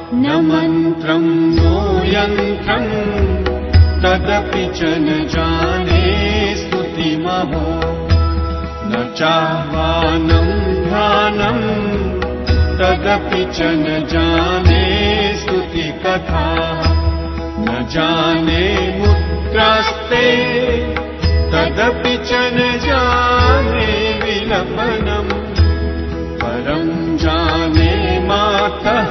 न मन्त्रं नो यन्त्रं तदपि च न जाने स्तुतिमहो न चाह्वानं ध्यानं तदपि च न जाने स्तुतिकथा न जाने मुद्रास्ते तदपि च न जाने विलपनम् परं जाने मातः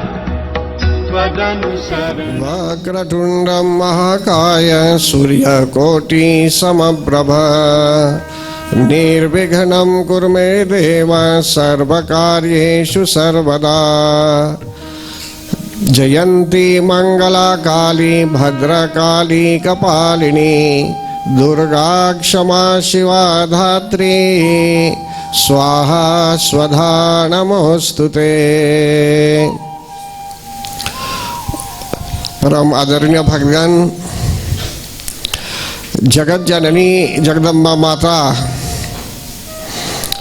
त्वदनुसरणम्। वक्रतुण्डं महाकाय सूर्यकोटि समप्रभ निर्विघ्नं कुरु मे देव सर्वकार्येषु सर्वदा। जयन्ती मंगला काली भद्रकाली कपालिनी दुर्गा क्षमा शिवा धात्री स्वाहा स्वधा नमोस्तुते। परम आदरणीय भगवान जगत जननी जगदम्बा माता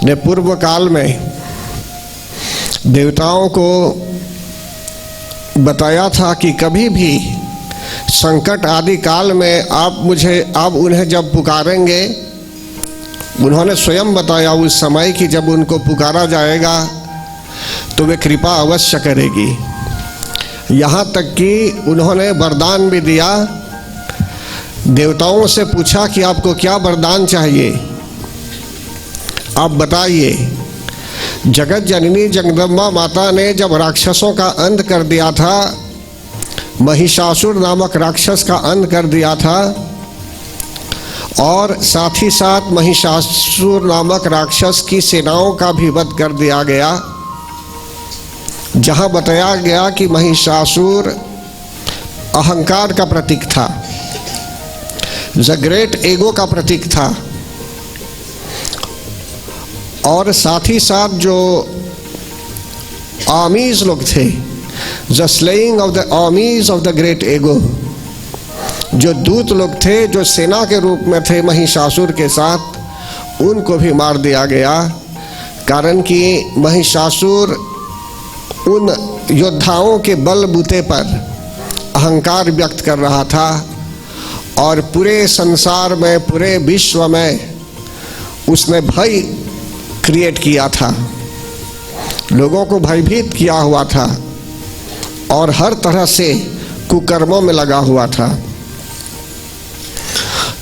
ने पूर्व काल में देवताओं को बताया था कि कभी भी संकट आदि काल में आप उन्हें जब पुकारेंगे, उन्होंने स्वयं बताया उस समय कि जब उनको पुकारा जाएगा तो वे कृपा अवश्य करेगी। यहाँ तक कि उन्होंने वरदान भी दिया, देवताओं से पूछा कि आपको क्या वरदान चाहिए, आप बताइए। जगत जननी जगदम्बा माता ने जब राक्षसों का अंत कर दिया था, महिषासुर नामक राक्षस का अंत कर दिया था और साथ ही साथ महिषासुर नामक राक्षस की सेनाओं का भी वध कर दिया गया, जहां बताया गया कि महिषासुर अहंकार का प्रतीक था, द ग्रेट ईगो का प्रतीक था। और साथ ही साथ जो आर्मीज लोग थे, the slaying of the armies of the great ego, जो दूत लोग थे जो सेना के रूप में थे महिषासुर के साथ, उनको भी मार दिया गया। कारण कि महिषासुर उन योद्धाओं के बलबूते पर अहंकार व्यक्त कर रहा था और पूरे संसार में, पूरे विश्व में उसने भय क्रिएट किया था, लोगों को भयभीत किया हुआ था और हर तरह से कुकर्मों में लगा हुआ था।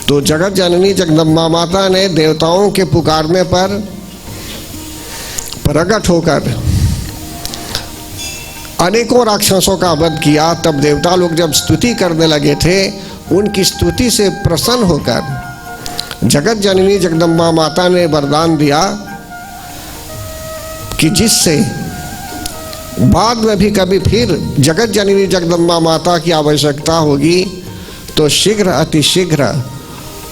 तो जगत जननी जगदम्बा माता ने देवताओं के पुकारने पर प्रकट होकर अनेकों राक्षसों का वध किया। तब देवता लोग जब स्तुति करने लगे थे, उनकी स्तुति से प्रसन्न होकर जगत जननी जगदम्बा माता ने वरदान दिया कि जिससे बाद में भी कभी फिर जगत जननी जगदम्बा माता की आवश्यकता होगी तो शीघ्र अतिशीघ्र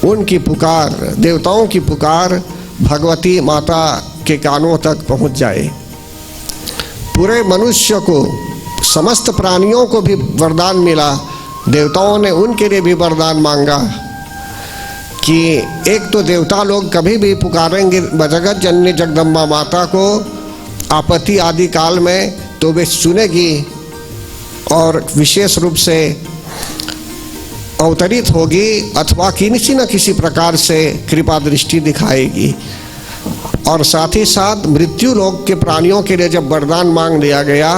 उनकी पुकार, देवताओं की पुकार भगवती माता के कानों तक पहुंच जाए। पूरे मनुष्य को, समस्त प्राणियों को भी वरदान मिला। देवताओं ने उनके लिए भी वरदान मांगा कि एक तो देवता लोग कभी भी पुकारेंगे जगत जननी जगदम्बा माता को आपत्ति आदि काल में, तो वे सुनेगी और विशेष रूप से अवतरित होगी अथवा किसी न किसी प्रकार से कृपा दृष्टि दिखाएगी। और साथ ही साथ मृत्यु लोक के प्राणियों के लिए जब वरदान मांग लिया गया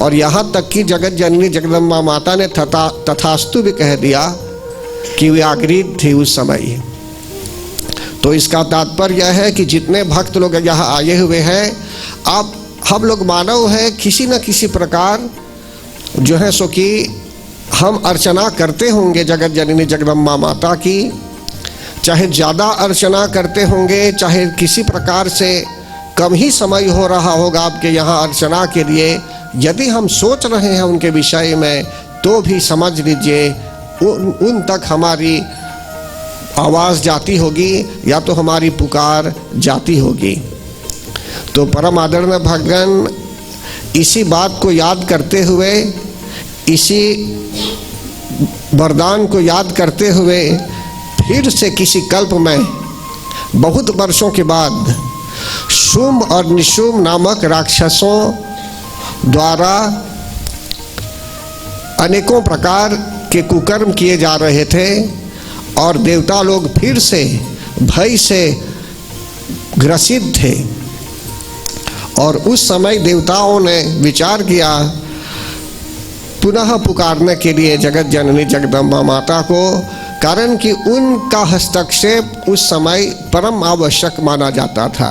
और यहाँ तक कि जगत जननी जगदम्बा माता ने तथास्तु भी कह दिया कि वे आगृत थी उस समय। तो इसका तात्पर्य यह है कि जितने भक्त लोग यहाँ आए हुए हैं, आप हम लोग मानव हैं, किसी न किसी प्रकार जो है सो कि हम अर्चना करते होंगे जगत जननी जगदम्बा माता की, चाहे ज़्यादा अर्चना करते होंगे, चाहे किसी प्रकार से कम ही समय हो रहा होगा आपके यहाँ अर्चना के लिए। यदि हम सोच रहे हैं उनके विषय में, तो भी समझ लीजिए उन तक हमारी आवाज़ जाती होगी या तो हमारी पुकार जाती होगी। तो परम आदरणीय भगवान इसी बात को याद करते हुए, इसी वरदान को याद करते हुए फिर से किसी कल्प में बहुत वर्षों के बाद शुंभ और निशुंभ नामक राक्षसों द्वारा अनेकों प्रकार के कुकर्म किए जा रहे थे और देवता लोग फिर से भय से ग्रसित थे। और उस समय देवताओं ने विचार किया पुनः पुकारने के लिए जगत जननी जगदम्बा माता को, कारण कि उनका हस्तक्षेप उस समय परम आवश्यक माना जाता था।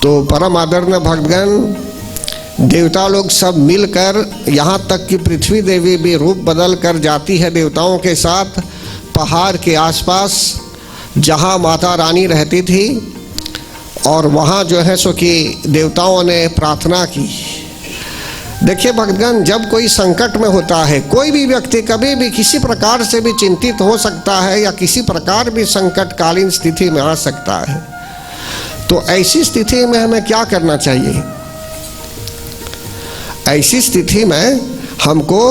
तो परम आदरणीय भक्तगण, देवता लोग सब मिलकर, यहाँ तक कि पृथ्वी देवी भी रूप बदल कर जाती है देवताओं के साथ पहाड़ के आसपास जहाँ माता रानी रहती थी, और वहाँ जो है सो कि देवताओं ने प्रार्थना की। देखिए भक्तगण, जब कोई संकट में होता है, कोई भी व्यक्ति कभी भी किसी प्रकार से भी चिंतित हो सकता है या किसी प्रकार भी संकटकालीन स्थिति में आ सकता है, तो ऐसी स्थिति में हमें क्या करना चाहिए? ऐसी स्थिति में हमको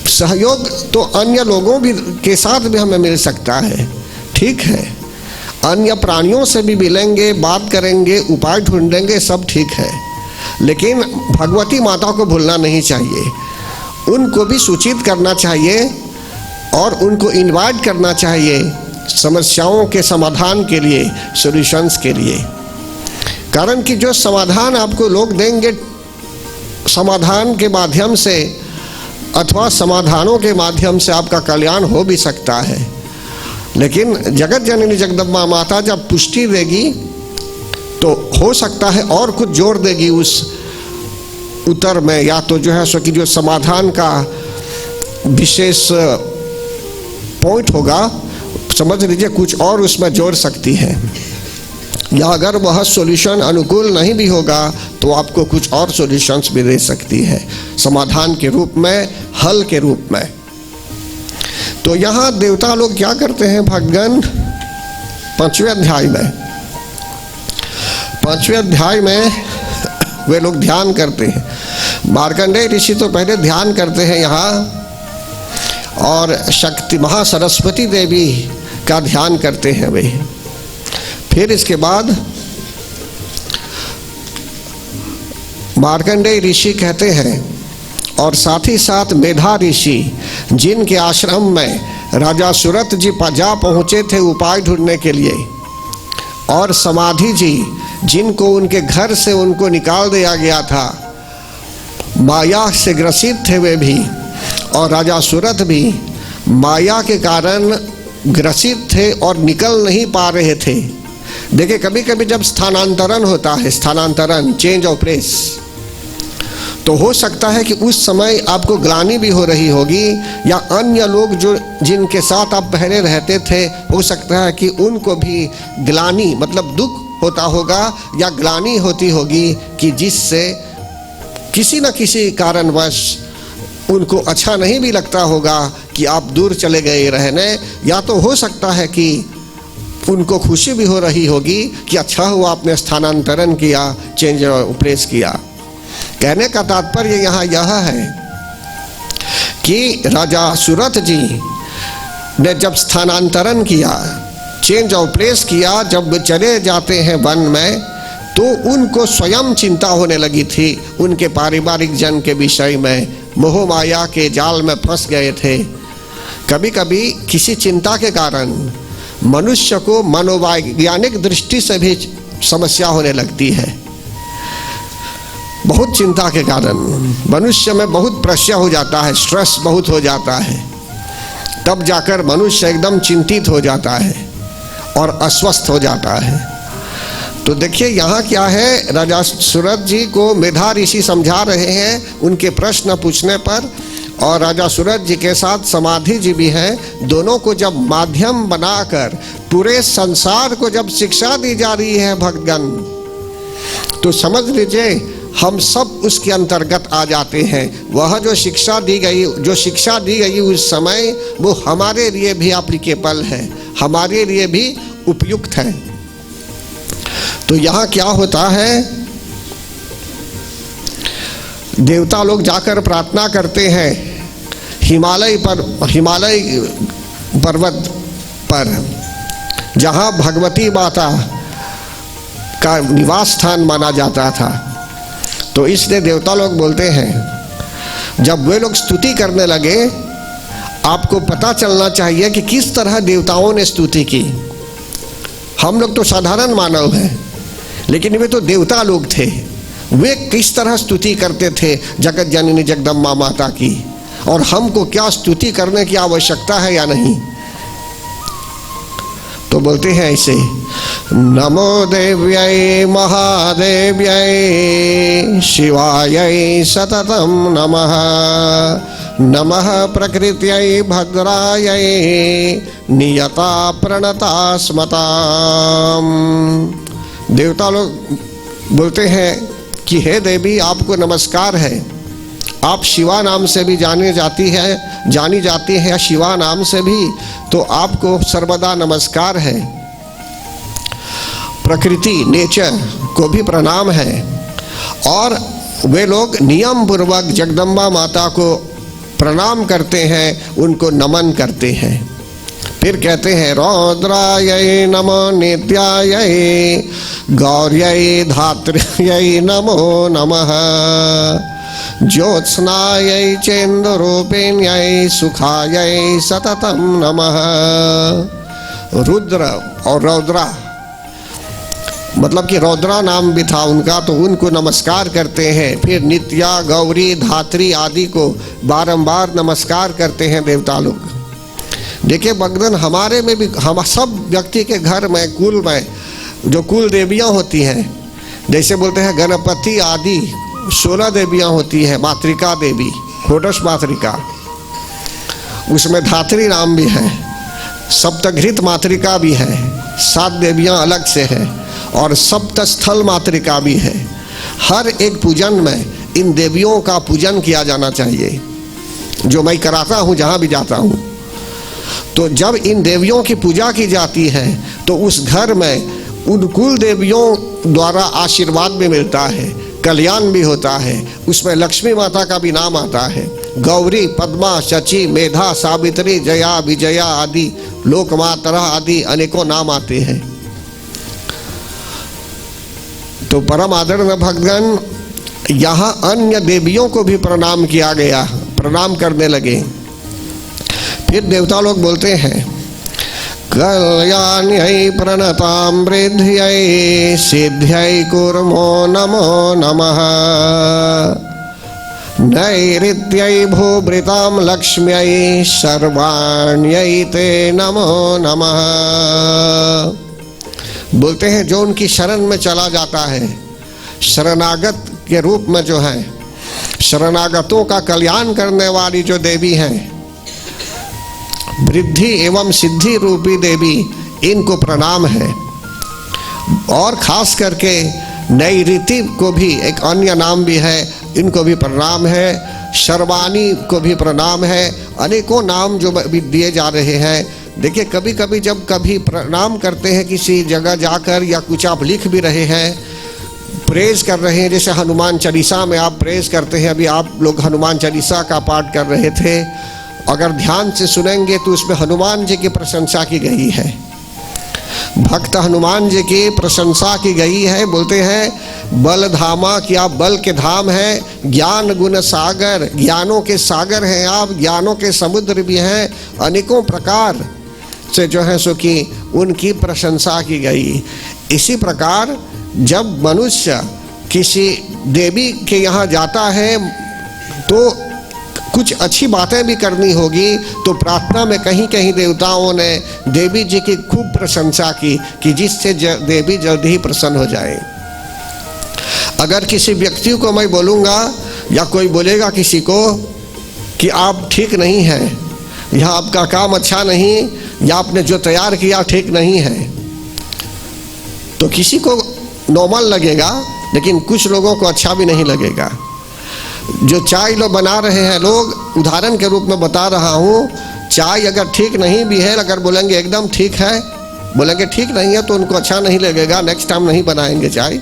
सहयोग तो अन्य लोगों भी के साथ भी हमें मिल सकता है, ठीक है, अन्य प्राणियों से भी मिलेंगे, बात करेंगे, उपाय ढूंढेंगे, सब ठीक है, लेकिन भगवती माता को भूलना नहीं चाहिए। उनको भी सूचित करना चाहिए और उनको इनवाइट करना चाहिए समस्याओं के समाधान के लिए, सॉल्यूशंस के लिए। कारण कि जो समाधान आपको लोग देंगे, समाधान के माध्यम से अथवा समाधानों के माध्यम से आपका कल्याण हो भी सकता है, लेकिन जगत जननी जगदम्बा माता जब पुष्टि देगी तो हो सकता है और कुछ जोड़ देगी उस उत्तर में, या तो जो है सो कि जो समाधान का विशेष पॉइंट होगा, समझ लीजिए कुछ और उसमें जोड़ सकती है, या अगर वह सॉल्यूशन अनुकूल नहीं भी होगा तो आपको कुछ और सॉल्यूशंस भी दे सकती है समाधान के रूप में, हल के रूप में। तो यहाँ देवता लोग क्या करते हैं भक्तगण, 5वें अध्याय में वे लोग ध्यान करते हैं। मार्कंडेय ऋषि तो पहले ध्यान करते हैं यहाँ, और शक्ति महासरस्वती देवी का ध्यान करते हैं वे। फिर इसके बाद मार्कंडेय ऋषि कहते हैं, और साथ ही साथ मेधा ऋषि जिनके आश्रम में राजा सुरत जी जा पहुँचे थे उपाय ढूंढने के लिए, और समाधि जी जिनको उनके घर से उनको निकाल दिया गया था, माया से ग्रसित थे वे भी, और राजा सुरत भी माया के कारण ग्रसित थे और निकल नहीं पा रहे थे। देखिए कभी कभी जब स्थानांतरण होता है, स्थानांतरण, चेंज ऑफ प्लेस, तो हो सकता है कि उस समय आपको ग्लानि भी हो रही होगी, या अन्य लोग जो जिनके साथ आप पहले रहते थे, हो सकता है कि उनको भी ग्लानि मतलब दुख होता होगा या ग्लानि होती होगी, कि जिससे किसी न किसी कारणवश उनको अच्छा नहीं भी लगता होगा कि आप दूर चले गए रहने, या तो हो सकता है कि उनको खुशी भी हो रही होगी कि अच्छा हुआ आपने स्थानांतरण किया, चेंज ऑफ प्लेस किया। कहने का तात्पर्य यहाँ यह है कि राजा सुरत जी ने जब स्थानांतरण किया, चेंज ऑफ प्लेस किया, जब वे चले जाते हैं वन में, तो उनको स्वयं चिंता होने लगी थी उनके पारिवारिक जन के विषय में, मोह माया के जाल में फंस गए थे। कभी कभी किसी चिंता के कारण मनुष्य को मनोवैज्ञानिक दृष्टि से भी समस्या होने लगती है। बहुत चिंता के कारण मनुष्य में बहुत प्रेशर हो जाता है, स्ट्रेस बहुत हो जाता है, तब जाकर मनुष्य एकदम चिंतित हो जाता है और अस्वस्थ हो जाता है। तो देखिए यहाँ क्या है, राजा सुरत जी को मेधा ऋषि समझा रहे हैं उनके प्रश्न पूछने पर, और राजा सुरत जी के साथ समाधि जी भी हैं। दोनों को जब माध्यम बनाकर पूरे संसार को जब शिक्षा दी जा रही है भक्तगण, तो समझ लीजिए हम सब उसके अंतर्गत आ जाते हैं। वह जो शिक्षा दी गई उस समय, वो हमारे लिए भी एप्लीकेबल है, हमारे लिए भी उपयुक्त है। तो यहाँ क्या होता है, देवता लोग जाकर प्रार्थना करते हैं हिमालय पर्वत पर, जहाँ भगवती माता का निवास स्थान माना जाता था। तो इसलिए देवता लोग बोलते हैं, जब वे लोग स्तुति करने लगे, आपको पता चलना चाहिए कि किस तरह देवताओं ने स्तुति की। हम लोग तो साधारण मानव हैं, लेकिन वे तो देवता लोग थे। वे किस तरह स्तुति करते थे जगत जननी जगदम्बा माता की, और हमको क्या स्तुति करने की आवश्यकता है या नहीं। तो बोलते हैं ऐसे, नमो देव्यै महादेव्यै शिवायै सततं नमः, नमः प्रकृत्यै भद्रायै नियता प्रणता स्मताम्। देवता लोग बोलते हैं कि हे देवी, आपको नमस्कार है। आप शिवा नाम से भी जानी जाती है शिवा नाम से भी, तो आपको सर्वदा नमस्कार है। प्रकृति नेचर को भी प्रणाम है। और वे लोग नियम पूर्वक जगदम्बा माता को प्रणाम करते हैं, उनको नमन करते हैं। फिर कहते हैं रौद्रायै नमो नित्यायै गौर्यै धात्र्यै नमो नमः, ज्योत्स्नायै चेन्द्रूपिण्यै सुखायै सततं नमः। रुद्र और रौद्रा, मतलब कि रौद्रा नाम भी था उनका, तो उनको नमस्कार करते हैं। फिर नित्या, गौरी, धात्री आदि को बारंबार नमस्कार करते हैं देवता लोग। देखिए भक्तगण, हमारे में भी, हम सब व्यक्ति के घर में, कुल में जो कुल देवियां होती हैं, जैसे बोलते हैं गणपति आदि 16 देवियां होती हैं। मातृका देवी, षोडश मातृका, उसमें धात्री नाम भी है, सप्तघृत मातृका भी है, 7 देवियां अलग से हैं, और सप्तस्थल मातृका भी है। हर एक पूजन में इन देवियों का पूजन किया जाना चाहिए, जो मैं कराता हूँ जहाँ भी जाता हूँ। तो जब इन देवियों की पूजा की जाती है तो उस घर में उन कुल देवियों द्वारा आशीर्वाद भी मिलता है, कल्याण भी होता है। उसमें लक्ष्मी माता का भी नाम आता है। गौरी, पद्मा, शची, मेधा, सावित्री, जया, विजया आदि, लोकमातरा आदि अनेकों नाम आते हैं। तो परम आदरणीय भक्तगण, यहाँ अन्य देवियों को भी प्रणाम किया गया, प्रणाम करने लगे। फिर देवता लोग बोलते हैं कल्याण्यै प्रणतां वृद्ध्यै सिद्ध्यै कुर्मो नमो नमः, नैऋत्यै भूभृतां लक्ष्म्यै सर्वाण्यै ते नमो नमः। बोलते हैं जो उनकी शरण में चला जाता है, शरणागत के रूप में जो है, शरणागतों का कल्याण करने वाली जो देवी हैं, वृद्धि एवं सिद्धि रूपी देवी, इनको प्रणाम है। और खास करके नैऋति को भी एक अन्य नाम भी है, इनको भी प्रणाम है। शर्वाणी को भी प्रणाम है। अनेकों नाम जो भी दिए जा रहे हैं। देखिए कभी कभी जब कभी प्रणाम करते हैं किसी जगह जाकर, या कुछ आप लिख भी रहे हैं, प्रेज कर रहे हैं, जैसे हनुमान चालीसा में आप प्रेज करते हैं। अभी आप लोग हनुमान चालीसा का पाठ कर रहे थे, अगर ध्यान से सुनेंगे तो उसमें हनुमान जी की प्रशंसा की गई है। भक्त हनुमान जी की प्रशंसा की गई है। बोलते हैं बल धामा, कि आप बल के धाम हैं, ज्ञान गुण सागर, ज्ञानों के सागर हैं आप, ज्ञानों के समुद्र भी हैं। अनेकों प्रकार से जो है सो कि उनकी प्रशंसा की गई। इसी प्रकार जब मनुष्य किसी देवी के यहाँ जाता है तो कुछ अच्छी बातें भी करनी होगी, तो प्रार्थना में कहीं कहीं देवताओं ने देवी जी की खूब प्रशंसा की कि जिससे देवी जल्दी ही प्रसन्न हो जाए। अगर किसी व्यक्ति को मैं बोलूँगा या कोई बोलेगा किसी को कि आप ठीक नहीं हैं, यह आपका काम अच्छा नहीं, या आपने जो तैयार किया ठीक नहीं है, तो किसी को नॉर्मल लगेगा, लेकिन कुछ लोगों को अच्छा भी नहीं लगेगा। जो चाय लोग बना रहे हैं लोग, उदाहरण के रूप में बता रहा हूँ, चाय अगर ठीक नहीं भी है, अगर बोलेंगे एकदम ठीक है, बोलेंगे ठीक नहीं है, तो उनको अच्छा नहीं लगेगा, नेक्स्ट टाइम नहीं बनाएंगे चाय।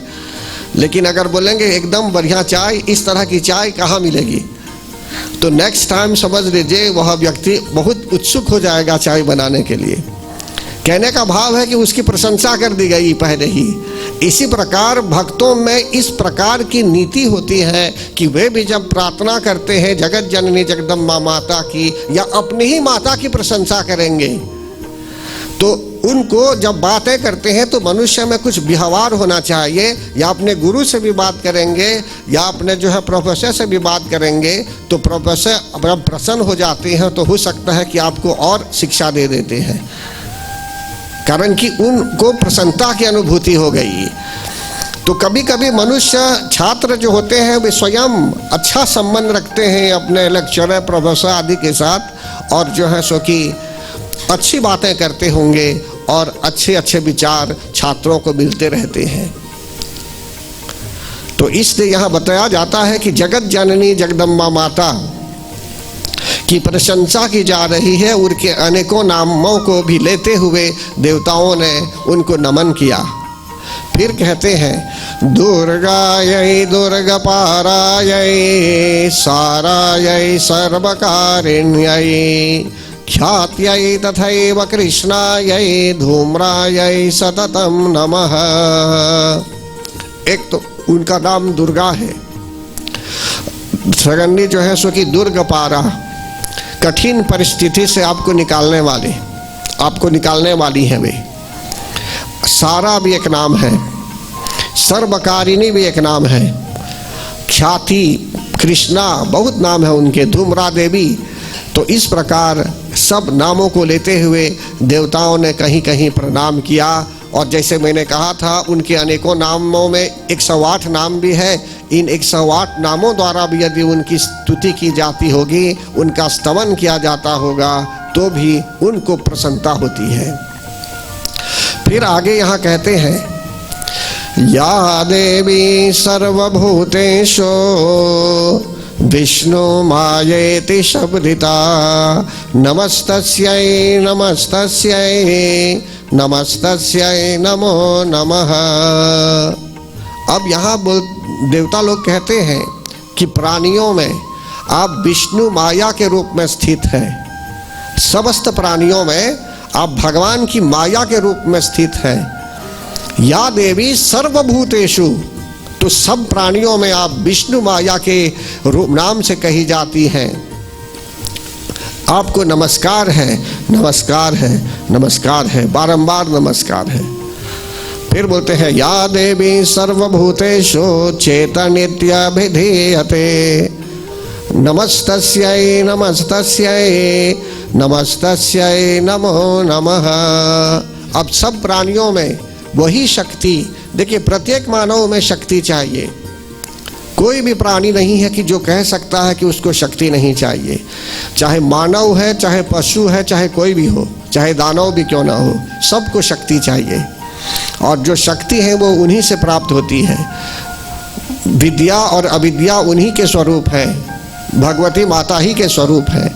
लेकिन अगर बोलेंगे एकदम बढ़िया चाय, इस तरह की चाय कहाँ मिलेगी, तो नेक्स्ट टाइम समझ लीजिए वह व्यक्ति बहुत उत्सुक हो जाएगा चाय बनाने के लिए। कहने का भाव है कि उसकी प्रशंसा कर दी गई पहले ही। इसी प्रकार भक्तों में इस प्रकार की नीति होती है कि वे भी जब प्रार्थना करते हैं जगत जननी जगदम्बा माता की या अपनी ही माता की प्रशंसा करेंगे, तो उनको जब बातें करते हैं तो मनुष्य में कुछ व्यवहार होना चाहिए, या अपने गुरु से भी बात करेंगे या अपने जो है प्रोफेसर से भी बात करेंगे, तो प्रोफेसर जब प्रसन्न हो जाते हैं तो हो सकता है कि आपको और शिक्षा दे देते हैं, कारण कि उनको प्रसन्नता की अनुभूति हो गई। तो कभी कभी मनुष्य छात्र जो होते हैं वे स्वयं अच्छा संबंध रखते हैं अपने लेक्चरर प्रोफेसर आदि के साथ, और जो है सो कि अच्छी बातें करते होंगे और अच्छे अच्छे विचार छात्रों को मिलते रहते हैं। तो इसलिए यहाँ बताया जाता है कि जगत जननी जगदम्बा माता की प्रशंसा की जा रही है। उनके अनेकों नामों को भी लेते हुए देवताओं ने उनको नमन किया। फिर कहते हैं दुर्गायै दुर्गपारायै सारायै सर्वकारिण्यै ख्यात्यै तथैव कृष्णायै धूम्रायै सततं नमः। एक तो उनका नाम दुर्गा है, सगंडी जो है सो कि दुर्गपारा, कठिन परिस्थिति से आपको निकालने वाली है वे। सारा भी एक नाम है, सर्वकारिणी भी एक नाम है, ख्याति कृष्णा बहुत नाम है उनके, धूम्रा देवी। तो इस प्रकार सब नामों को लेते हुए देवताओं ने कहीं कहीं प्रणाम किया। और जैसे मैंने कहा था उनके अनेकों नामों में 108 नाम भी है। इन 108 नामों द्वारा भी यदि उनकी स्तुति की जाती होगी, उनका स्तवन किया जाता होगा, तो भी उनको प्रसन्नता होती है। फिर आगे यहाँ कहते हैं या देवी सर्वभूतेषु विष्णु मायेति शब्दिता नमस्तस्यै नमस्तस्यै नमस्तस्यै नमो नमः। अब यहाँ देवता लोग कहते हैं कि प्राणियों में आप विष्णु माया के रूप में स्थित हैं, समस्त प्राणियों में आप भगवान की माया के रूप में स्थित हैं। या देवी सर्वभूतेषु, तो सब प्राणियों में आप विष्णु माया के रूप नाम से कही जाती हैं। आपको नमस्कार है, नमस्कार है, नमस्कार है, बारंबार नमस्कार है। फिर बोलते हैं या देवी सर्वभूतेषु चेतनित्यभिधीयते नमस्तस्यै नमस्तस्यै नमस्तस्यै नमो नमः। अब सब प्राणियों में वही शक्ति, देखिए प्रत्येक मानव में शक्ति चाहिए। कोई भी प्राणी नहीं है कि जो कह सकता है कि उसको शक्ति नहीं चाहिए। चाहे मानव है, चाहे पशु है, चाहे कोई भी हो, चाहे दानव भी क्यों ना हो, सबको शक्ति चाहिए। और जो शक्ति है वो उन्हीं से प्राप्त होती है। विद्या और अविद्या उन्हीं के स्वरूप है, भगवती माता ही के स्वरूप है।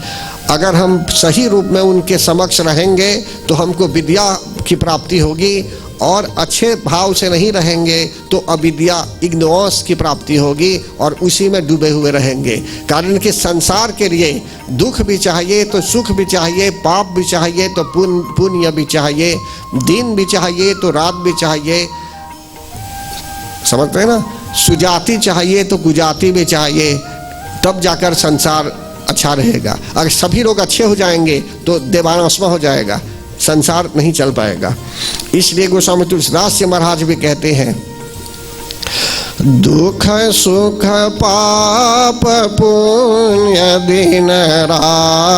अगर हम सही रूप में उनके समक्ष रहेंगे तो हमको विद्या की प्राप्ति होगी, और अच्छे भाव से नहीं रहेंगे तो अविद्या इग्नोरेंस की प्राप्ति होगी और उसी में डूबे हुए रहेंगे। कारण कि संसार के लिए दुख भी चाहिए तो सुख भी चाहिए, पाप भी चाहिए तो पुण्य भी चाहिए, दिन भी चाहिए तो रात भी चाहिए, समझते हैं ना, सुजाति चाहिए तो कुजाति भी चाहिए, तब जाकर संसार अच्छा रहेगा। अगर सभी लोग अच्छे हो जाएंगे तो देवानस्मा हो जाएगा, संसार नहीं चल पाएगा। इसलिए गोस्वामी तुलसीदास जी महाराज भी कहते हैं दुख सुख पाप पुण्य दिन राति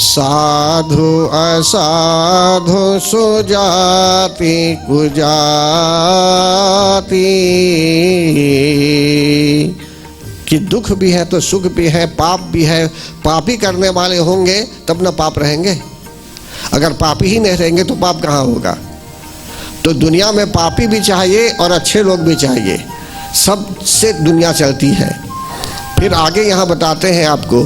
साधु असाधु सुजाति कुजाति। कि दुख भी है तो सुख भी है, पाप भी है। पापी करने वाले होंगे तब ना पाप रहेंगे, अगर पापी ही नहीं रहेंगे तो पाप कहाँ होगा। तो दुनिया में पापी भी चाहिए और अच्छे लोग भी चाहिए, सबसे दुनिया चलती है। फिर आगे यहाँ बताते हैं आपको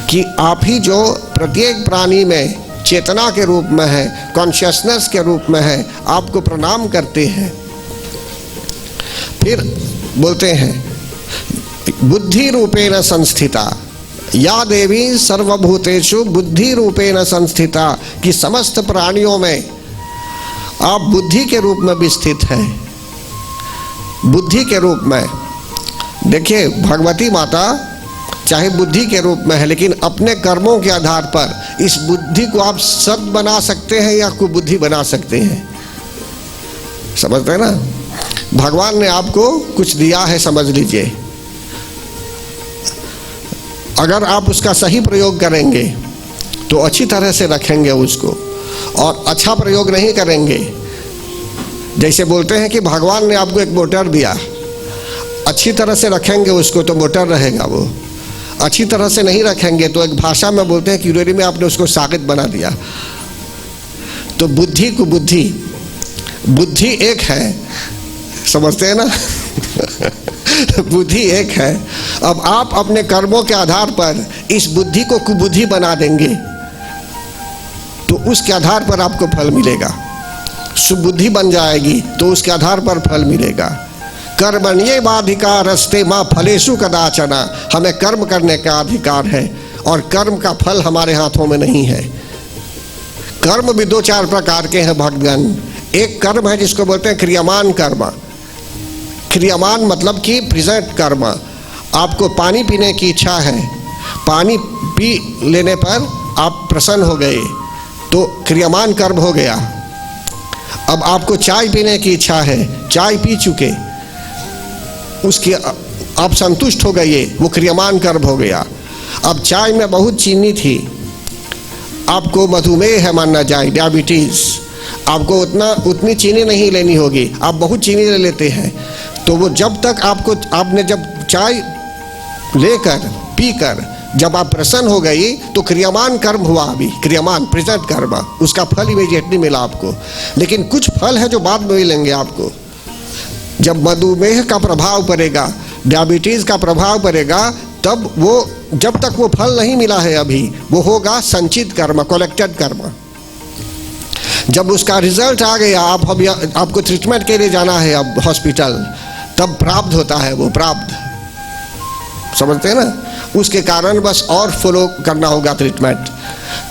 कि आप ही जो प्रत्येक प्राणी में चेतना के रूप में है, कॉन्शियसनेस के रूप में है, आपको प्रणाम करते हैं। फिर बोलते हैं बुद्धि रूपेण संस्थिता, या देवी सर्वभूतेषु बुद्धि रूपेण संस्थिता, कि समस्त प्राणियों में आप बुद्धि के रूप में भी स्थित है। बुद्धि के रूप में देखिए, भगवती माता चाहे बुद्धि के रूप में है, लेकिन अपने कर्मों के आधार पर इस बुद्धि को आप सत बना सकते हैं या कुबुद्धि बना सकते हैं। समझते हैं ना? भगवान ने आपको कुछ दिया है, समझ लीजिए, अगर आप उसका सही प्रयोग करेंगे तो अच्छी तरह से रखेंगे उसको, और अच्छा प्रयोग नहीं करेंगे, जैसे बोलते हैं कि भगवान ने आपको एक मोटर दिया, अच्छी तरह से रखेंगे उसको तो मोटर रहेगा, वो अच्छी तरह से नहीं रखेंगे तो एक भाषा में बोलते हैं किरोरी में आपने उसको सागित बना दिया। तो बुद्धि को बुद्धि, बुद्धि एक है, समझते हैं ना? बुद्धि एक है। अब आप अपने कर्मों के आधार पर इस बुद्धि को कुबुद्धि बना देंगे तो उसके आधार पर आपको फल मिलेगा। सुबुद्धि बन जाएगी तो उसके आधार पर फल मिलेगा। कर्मण्येवाधिकारस्ते मा फलेषु कदाचन, हमें कर्म करने का अधिकार है और कर्म का फल हमारे हाथों में नहीं है। कर्म भी दो चार प्रकार के हैं भक्तगण। एक कर्म है जिसको बोलते हैं क्रियमान कर्म। क्रियमान मतलब कि प्रेजेंट कर्म। आपको पानी पीने की इच्छा है, पानी पी लेने पर आप प्रसन्न हो गए तो क्रियमान कर्म हो गया। अब आपको चाय पीने की इच्छा है, चाय पी चुके, उसके आप संतुष्ट हो गए, वो क्रियमान कर्म हो गया। अब चाय में बहुत चीनी थी, आपको मधुमेह है मानना जाए, डायबिटीज, आपको उतनी चीनी नहीं लेनी होगी, आप बहुत चीनी ले लेते हैं। तो वो जब तक आपने जब चाय लेकर पीकर जब आप प्रसन्न हो गई तो क्रियमान कर्म हुआ, अभी क्रियमान प्रेजेंट कर्म, उसका फल इमीडिएटली मिला आपको। लेकिन कुछ फल है जो बाद में मिलेंगे आपको। जब मधुमेह का प्रभाव पड़ेगा, डायबिटीज का प्रभाव पड़ेगा, तब वो, जब तक वो फल नहीं मिला है अभी, वो होगा संचित कर्म, कलेक्टेड कर्म। जब उसका रिजल्ट आ गया, आपको ट्रीटमेंट के लिए जाना है अब हॉस्पिटल, तब प्राप्त होता है वो प्राप्त। समझते हैं ना? उसके कारण बस और फॉलो करना होगा ट्रीटमेंट।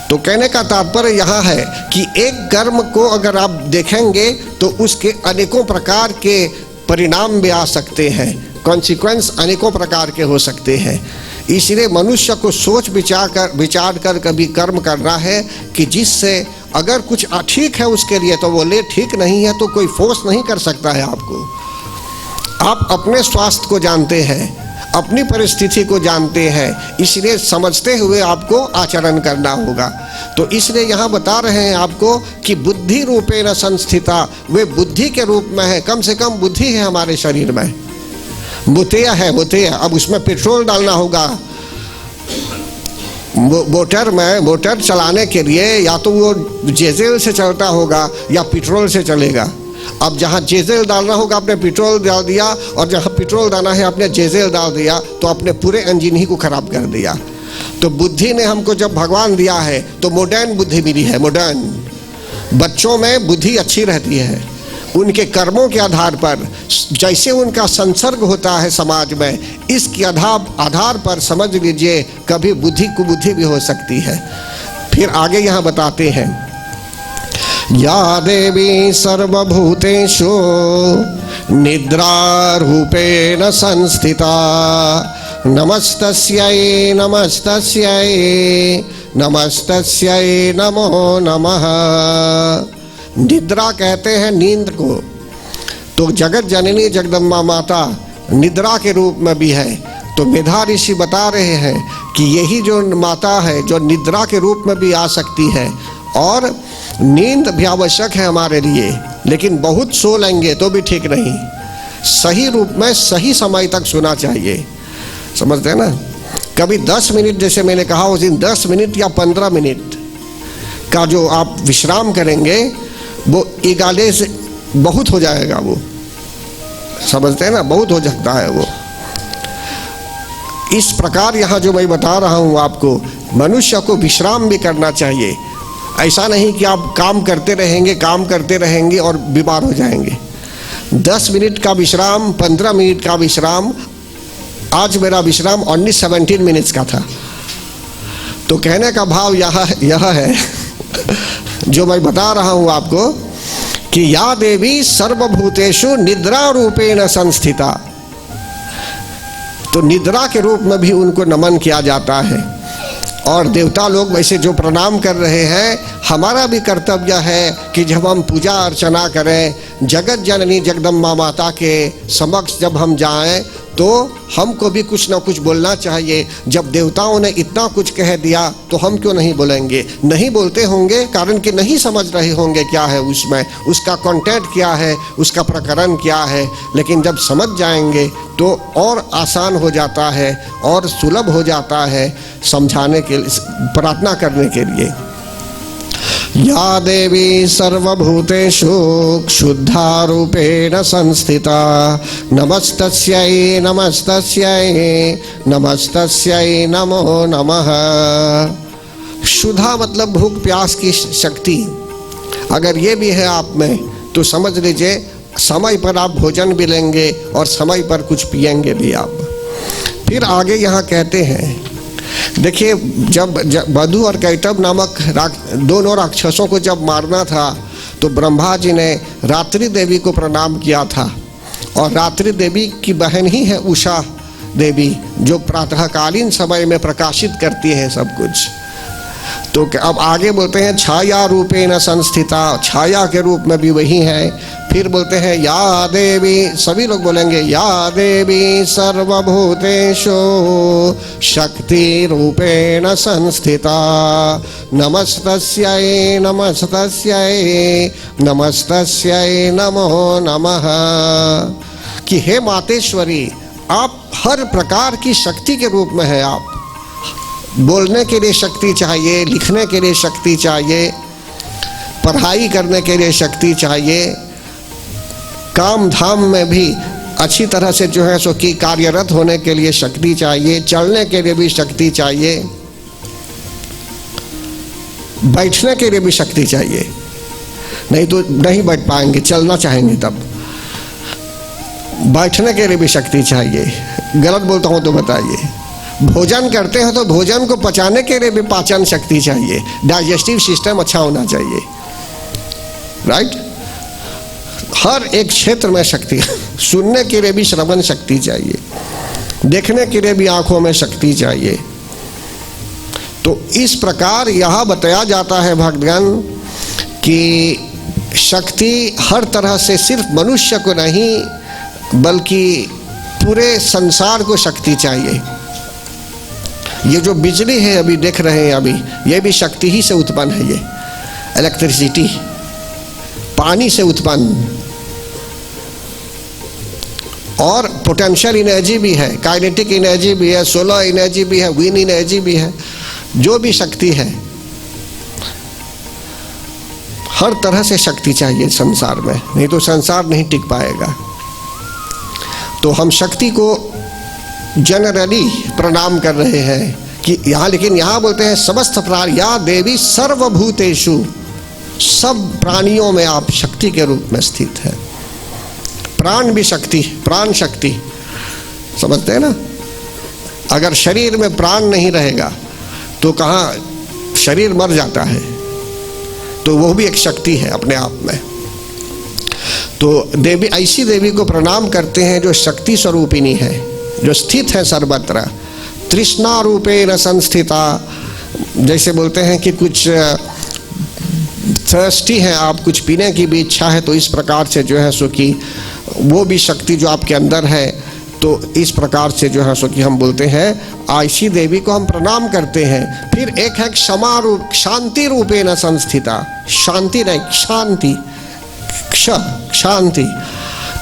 तो कहने का तात्पर्य यहाँ है कि एक कर्म को अगर आप देखेंगे तो उसके अनेकों प्रकार के परिणाम भी आ सकते हैं, कॉन्सिक्वेंस अनेकों प्रकार के हो सकते हैं। इसलिए मनुष्य को सोच विचार कर कभी कर्म करना है कि जिससे अगर कुछ ठीक है उसके लिए तो वो ले, ठीक नहीं है तो कोई फोर्स नहीं कर सकता है आपको। आप अपने स्वास्थ्य को जानते हैं, अपनी परिस्थिति को जानते हैं, इसलिए समझते हुए आपको आचरण करना होगा। तो इसलिए यहाँ बता रहे हैं आपको कि बुद्धि रूपेण संस्थिता, वे बुद्धि के रूप में है। कम से कम बुद्धि है हमारे शरीर में, बुद्धि है, बुद्धि। अब उसमें पेट्रोल डालना होगा। मोटर में, मोटर चलाने के लिए या तो वो डीजल से चलता होगा या पेट्रोल से चलेगा। अब जहाँ डीजल डालना होगा आपने पेट्रोल डाल दिया, और जहाँ पेट्रोल डालना है आपने डीजल डाल दिया, तो आपने पूरे इंजन ही को खराब कर दिया। तो बुद्धि ने हमको जब भगवान दिया है तो मॉडर्न बुद्धि मिली है। मॉडर्न बच्चों में बुद्धि अच्छी रहती है, उनके कर्मों के आधार पर, जैसे उनका संसर्ग होता है समाज में, इसके आधार पर समझ लीजिए कभी बुद्धि कुबुद्धि भी हो सकती है। फिर आगे यहाँ बताते हैं, या देवी सर्वभूतेषु निद्रारूपेण संस्थिता, नमस्तस्यै नमस्तस्यै नमस्तस्यै नमो नमः। निद्रा कहते हैं नींद को। तो जगत जननी जगदम्बा माता निद्रा के रूप में भी है। तो मेधा ऋषि बता रहे हैं कि यही जो माता है जो निद्रा के रूप में भी आ सकती है, और नींद भी आवश्यक है हमारे लिए, लेकिन बहुत सो लेंगे तो भी ठीक नहीं। सही रूप में सही समय तक सोना चाहिए। समझते हैं ना? कभी 10 मिनट, जैसे मैंने कहा उस दिन 10 मिनट या 15 मिनट का जो आप विश्राम करेंगे वो इगाले से बहुत हो जाएगा। वो समझते हैं ना? बहुत हो सकता है वो। इस प्रकार यहाँ जो मैं बता रहा हूँ आपको, मनुष्य को विश्राम भी करना चाहिए। ऐसा नहीं कि आप काम करते रहेंगे और बीमार हो जाएंगे। 10 मिनट का विश्राम, 15 मिनट का विश्राम। आज मेरा विश्राम 17 मिनट्स का था। तो कहने का भाव यह है जो मैं बता रहा हूं आपको कि या देवी सर्वभूतेषु निद्रा रूपेण संस्थिता, तो निद्रा के रूप में भी उनको नमन किया जाता है। और देवता लोग वैसे जो प्रणाम कर रहे हैं, हमारा भी कर्तव्य है कि जब हम पूजा अर्चना करें, जगत जननी जगदम्बा माता के समक्ष जब हम जाएं, तो हमको भी कुछ ना कुछ बोलना चाहिए। जब देवताओं ने इतना कुछ कह दिया तो हम क्यों नहीं बोलेंगे? नहीं बोलते होंगे कारण कि नहीं समझ रहे होंगे क्या है उसमें, उसका कंटेंट क्या है, उसका प्रकरण क्या है। लेकिन जब समझ जाएंगे तो और आसान हो जाता है और सुलभ हो जाता है समझाने के लिए, प्रार्थना करने के लिए। या देवी सर्वभूतेषु शुद्धा रूपेण संस्थिता, नमस्तस्यै नमस्तस्यै नमस्तस्यै नमो नमः। शुद्धा मतलब भूख प्यास की शक्ति, अगर ये भी है आप में तो समझ लीजिए समय पर आप भोजन भी लेंगे और समय पर कुछ पिएंगे भी आप। फिर आगे यहाँ कहते हैं, देखिए जब बधु और कैटभ नामक दोनों राक्षसों को जब मारना था तो ब्रह्मा जी ने रात्रि देवी को प्रणाम किया था। और रात्रि देवी की बहन ही है उषा देवी, जो प्रातःकालीन समय में प्रकाशित करती है सब कुछ। तो अब आगे बोलते हैं छाया रूपेण संस्थिता, छाया के रूप में भी वही है। फिर बोलते हैं या देवी, सभी लोग बोलेंगे या देवी सर्वभूतेषु शक्ति रूपेण संस्थिता, नमस्तस्यै नमस्तस्यै नमस्तस्यै नमो नमः। कि हे मातेश्वरी, आप हर प्रकार की शक्ति के रूप में है। आप बोलने के लिए शक्ति चाहिए, लिखने के लिए शक्ति चाहिए, पढ़ाई करने के लिए शक्ति चाहिए, काम धाम में भी अच्छी तरह से जो है सो कि कार्यरत होने के लिए शक्ति चाहिए, चलने के लिए भी शक्ति चाहिए, बैठने के लिए भी शक्ति चाहिए, नहीं तो नहीं बैठ पाएंगे, चलना चाहेंगे तब। बैठने के लिए भी शक्ति चाहिए, गलत बोलता हूँ तो बताइए। भोजन करते हैं तो भोजन को पचाने के लिए भी पाचन शक्ति चाहिए, डाइजेस्टिव सिस्टम अच्छा होना चाहिए, राइट। हर एक क्षेत्र में शक्ति, सुनने के लिए भी श्रवण शक्ति चाहिए, देखने के लिए भी आंखों में शक्ति चाहिए। तो इस प्रकार यह बताया जाता है भक्तगण कि शक्ति हर तरह से सिर्फ मनुष्य को नहीं बल्कि पूरे संसार को शक्ति चाहिए। ये जो बिजली है अभी देख रहे हैं, अभी ये भी शक्ति ही से उत्पन्न है। ये इलेक्ट्रिसिटी पानी से उत्पन्न, और पोटेंशियल एनर्जी भी है, काइनेटिक एनर्जी भी है, सोलर एनर्जी भी है, विंड एनर्जी भी है। जो भी शक्ति है, हर तरह से शक्ति चाहिए संसार में, नहीं तो संसार नहीं टिक पाएगा। तो हम शक्ति को जनरली प्रणाम कर रहे हैं कि यहाँ, लेकिन यहाँ बोलते हैं समस्त प्राणी, या देवी सर्वभूतेषु, सब प्राणियों में आप शक्ति के रूप में स्थित है। प्राण भी शक्ति, प्राण शक्ति, समझते हैं ना। अगर शरीर में प्राण नहीं रहेगा तो कहाँ, शरीर मर जाता है, तो वो भी एक शक्ति है अपने आप में। तो देवी, ऐसी देवी को प्रणाम करते हैं जो शक्ति स्वरूपिणी है, जो स्थित है सर्वत्र। तृष्णा रूपेण संस्थिता, जैसे बोलते हैं कि कुछ थर्स्टी है आप, कुछ पीने की भी इच्छा है, तो इस प्रकार से जो है सो कि वो भी शक्ति जो आपके अंदर है, तो इस प्रकार से जो है सो कि हम बोलते हैं ऐसी देवी को हम प्रणाम करते हैं। फिर एक है क्षमा रूप, शांति रूपेण संस्थिता, शांति नहीं, शांति, शांति,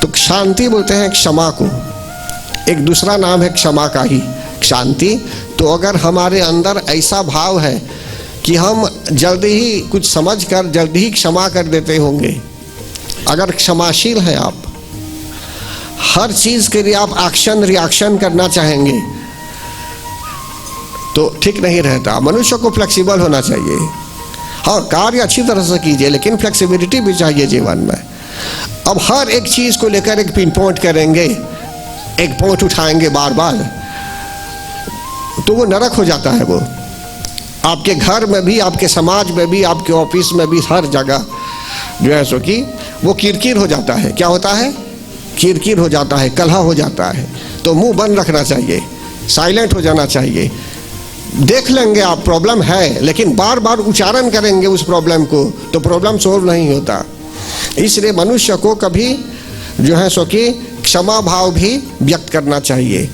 तो शांति बोलते हैं क्षमा को, एक दूसरा नाम है क्षमा का ही शांति। तो अगर हमारे अंदर ऐसा भाव है कि हम जल्दी ही कुछ समझकर जल्दी ही क्षमा कर देते होंगे, अगर क्षमाशील हैं आप, हर चीज के लिए आप एक्शन रिएक्शन करना चाहेंगे, तो ठीक नहीं रहता। मनुष्य को फ्लेक्सिबल होना चाहिए। हाँ, कार्य अच्छी तरह से कीजिए, लेकिन फ्लेक्सिबिलिटी भी चाहिए जीवन में। अब हर एक चीज को लेकर एक पिन पॉइंट करेंगे, एक पॉइंट उठाएंगे बार बार, तो वो नरक हो जाता है वो। आपके घर में भी, आपके समाज में भी, आपके ऑफिस में भी, हर जगह जो है सो कि वो किरकिर हो जाता है। क्या होता है? किरकिर हो जाता है, कलह हो जाता है। तो मुंह बंद रखना चाहिए, साइलेंट हो जाना चाहिए। देख लेंगे आप प्रॉब्लम है, लेकिन बार बार उच्चारण करेंगे उस प्रॉब्लम को तो प्रॉब्लम सॉल्व नहीं होता। इसलिए मनुष्य को कभी जो है सो कि क्षमा भाव भी व्यक्त करना चाहिए,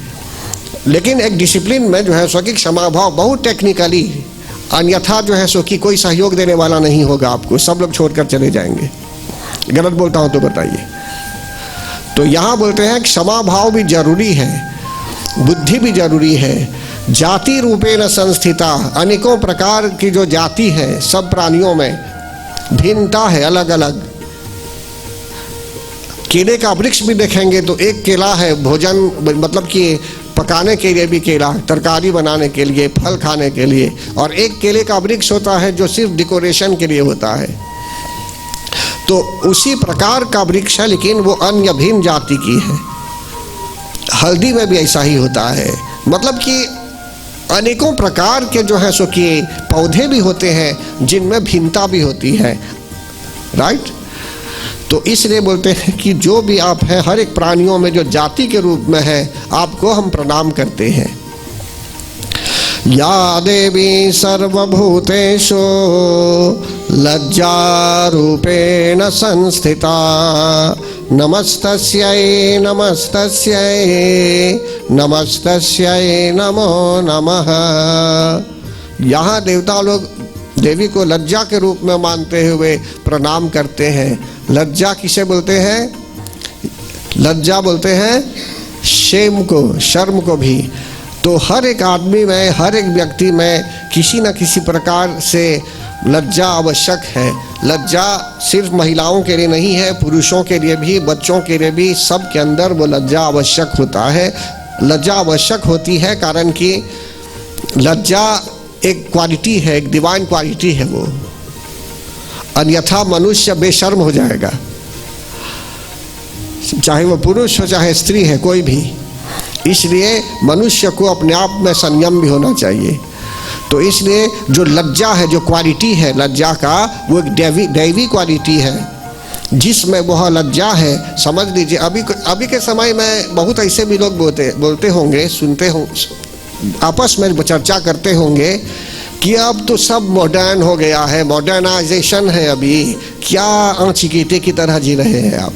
लेकिन एक डिसिप्लिन में जो है सो कि क्षमा भाव बहुत टेक्निकली, अन्यथा जो है सो कि कोई सहयोग देने वाला नहीं होगा आपको, सब लोग छोड़कर चले जाएंगे। गलत बोलता हूं तो बताइए। तो यहां बोलते हैं क्षमा भाव भी जरूरी है, बुद्धि भी जरूरी है। जाति रूपेण संस्थिता, अनेकों प्रकार की जो जाति है सब प्राणियों में भिन्नता है, अलग अलग। केले का वृक्ष भी देखेंगे तो एक केला है भोजन, मतलब कि पकाने के लिए भी केला, तरकारी बनाने के लिए, फल खाने के लिए, और एक केले का वृक्ष होता है जो सिर्फ डेकोरेशन के लिए होता है। तो उसी प्रकार का वृक्ष है, लेकिन वो अन्य भिन्न जाति की है। हल्दी में भी ऐसा ही होता है, मतलब कि अनेकों प्रकार के जो है सो कि पौधे भी होते हैं जिनमें भिन्नता भी होती है, राइट। तो इसलिए बोलते हैं कि जो भी आप हैं, हर एक प्राणियों में जो जाति के रूप में है, आपको हम प्रणाम करते हैं। या देवी सर्वभूतेषु लज्जा रूपेण संस्थिता, नमस्तस्यै नमस्तस्यै नमस्तस्यै नमो नमः। यहाँ देवता लोग देवी को लज्जा के रूप में मानते हुए प्रणाम करते हैं। लज्जा किसे बोलते हैं? लज्जा बोलते हैं शेम को, शर्म को भी। तो हर एक आदमी में, हर एक व्यक्ति में किसी न किसी प्रकार से लज्जा आवश्यक है। लज्जा सिर्फ महिलाओं के लिए नहीं है, पुरुषों के लिए भी, बच्चों के लिए भी, सब के अंदर वो लज्जा आवश्यक होता है। लज्जा आवश्यक होती है कारण कि लज्जा एक क्वालिटी है, एक डिवाइन क्वालिटी है वो, अन्यथा मनुष्य बेशर्म हो जाएगा, चाहे वो पुरुष हो चाहे स्त्री है, कोई भी। इसलिए मनुष्य को अपने आप में संयम भी होना चाहिए। तो इसलिए जो लज्जा है, जो क्वालिटी है लज्जा का, वो एक दैवी क्वालिटी है, जिसमें वह लज्जा है। समझ लीजिए अभी के समय में बहुत ऐसे भी लोग बोलते होंगे, सुनते हो, आपस में चर्चा करते होंगे कि अब तो सब मॉडर्न हो गया है, मॉडर्नाइजेशन है, अभी क्या आंचीकीटे की तरह जी रहे हैं आप।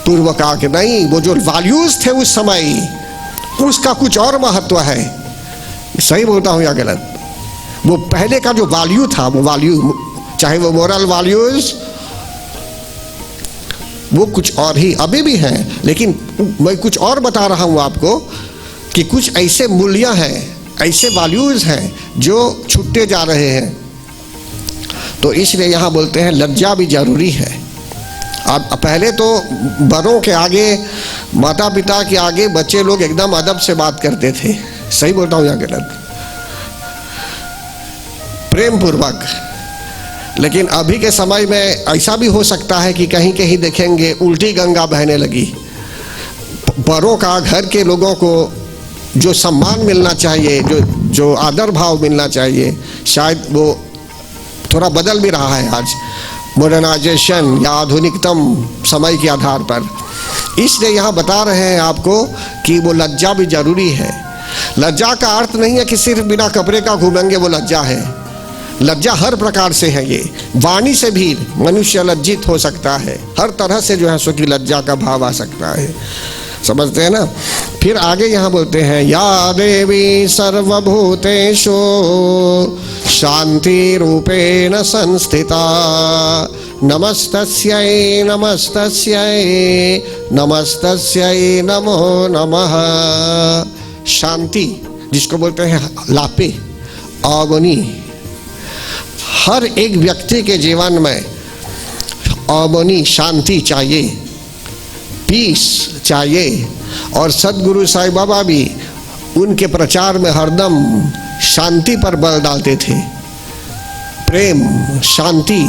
पूर्व काल के नहीं, वो जो वैल्यूज थे उस समय, उसका कुछ और महत्व है। सही बोलता हूँ या गलत? वो पहले का जो वैल्यू था, वो वैल्यू, चाहे वो मोरल वैल्यूज, वो कुछ और ही अभी भी हैं, लेकिन मैं कुछ और बता रहा हूँ आपको कि कुछ ऐसे मूल्य हैं, ऐसे वैल्यूज हैं जो छूटते जा रहे हैं। तो इसलिए यहाँ बोलते हैं लज्जा भी जरूरी है। अब पहले तो बड़ों के आगे, माता पिता के आगे बच्चे लोग एकदम अदब से बात करते थे। सही बोलता हूँ या गलत? प्रेम पूर्वक। लेकिन अभी के समय में ऐसा भी हो सकता है कि कहीं कहीं देखेंगे उल्टी गंगा बहने लगी। बड़ों का, घर के लोगों को जो सम्मान मिलना चाहिए, जो आदर भाव मिलना चाहिए, शायद वो थोड़ा बदल भी रहा है आज मॉडर्नाइजेशन या आधुनिकतम समय के आधार पर। इसलिए यहाँ बता रहे हैं आपको कि वो लज्जा भी जरूरी है। लज्जा का अर्थ नहीं है कि सिर्फ बिना कपड़े का घूमेंगे वो लज्जा है। लज्जा हर प्रकार से है। ये वाणी से भी मनुष्य लज्जित हो सकता है, हर तरह से जो है सो कि लज्जा का भाव आ सकता है। समझते हैं ना? फिर आगे यहाँ बोलते हैं या देवी सर्वभूतेषु शांति रूपेण संस्थिता, नमस्तस्यै नमस्तस्यै नमस्तस्यै नमो नमः। शांति जिसको बोलते हैं लापे, अवनी, हर एक व्यक्ति के जीवन में अवनी, शांति चाहिए, पीस चाहिए। और सदगुरु साईं बाबा भी उनके प्रचार में हरदम शांति पर बल डालते थे। प्रेम, शांति,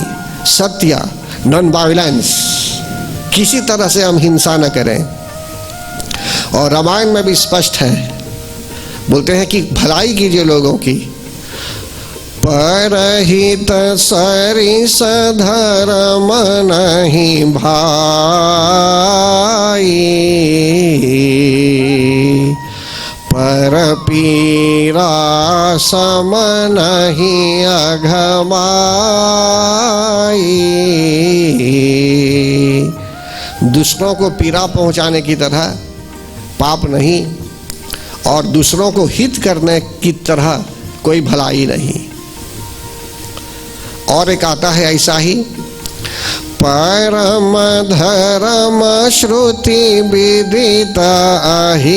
सत्य, नॉन वायलेंस, किसी तरह से हम हिंसा न करें। और रामायण में भी स्पष्ट है, बोलते हैं कि भलाई कीजिए लोगों की, परहित सरिस धर्म नहीं भाई, पर पीरा सम नहीं अघमाई। दूसरों को पीड़ा पहुंचाने की तरह पाप नहीं, और दूसरों को हित करने की तरह कोई भलाई नहीं। और एक आता है ऐसा ही, परम धर्म श्रुति विदित अहिंसा,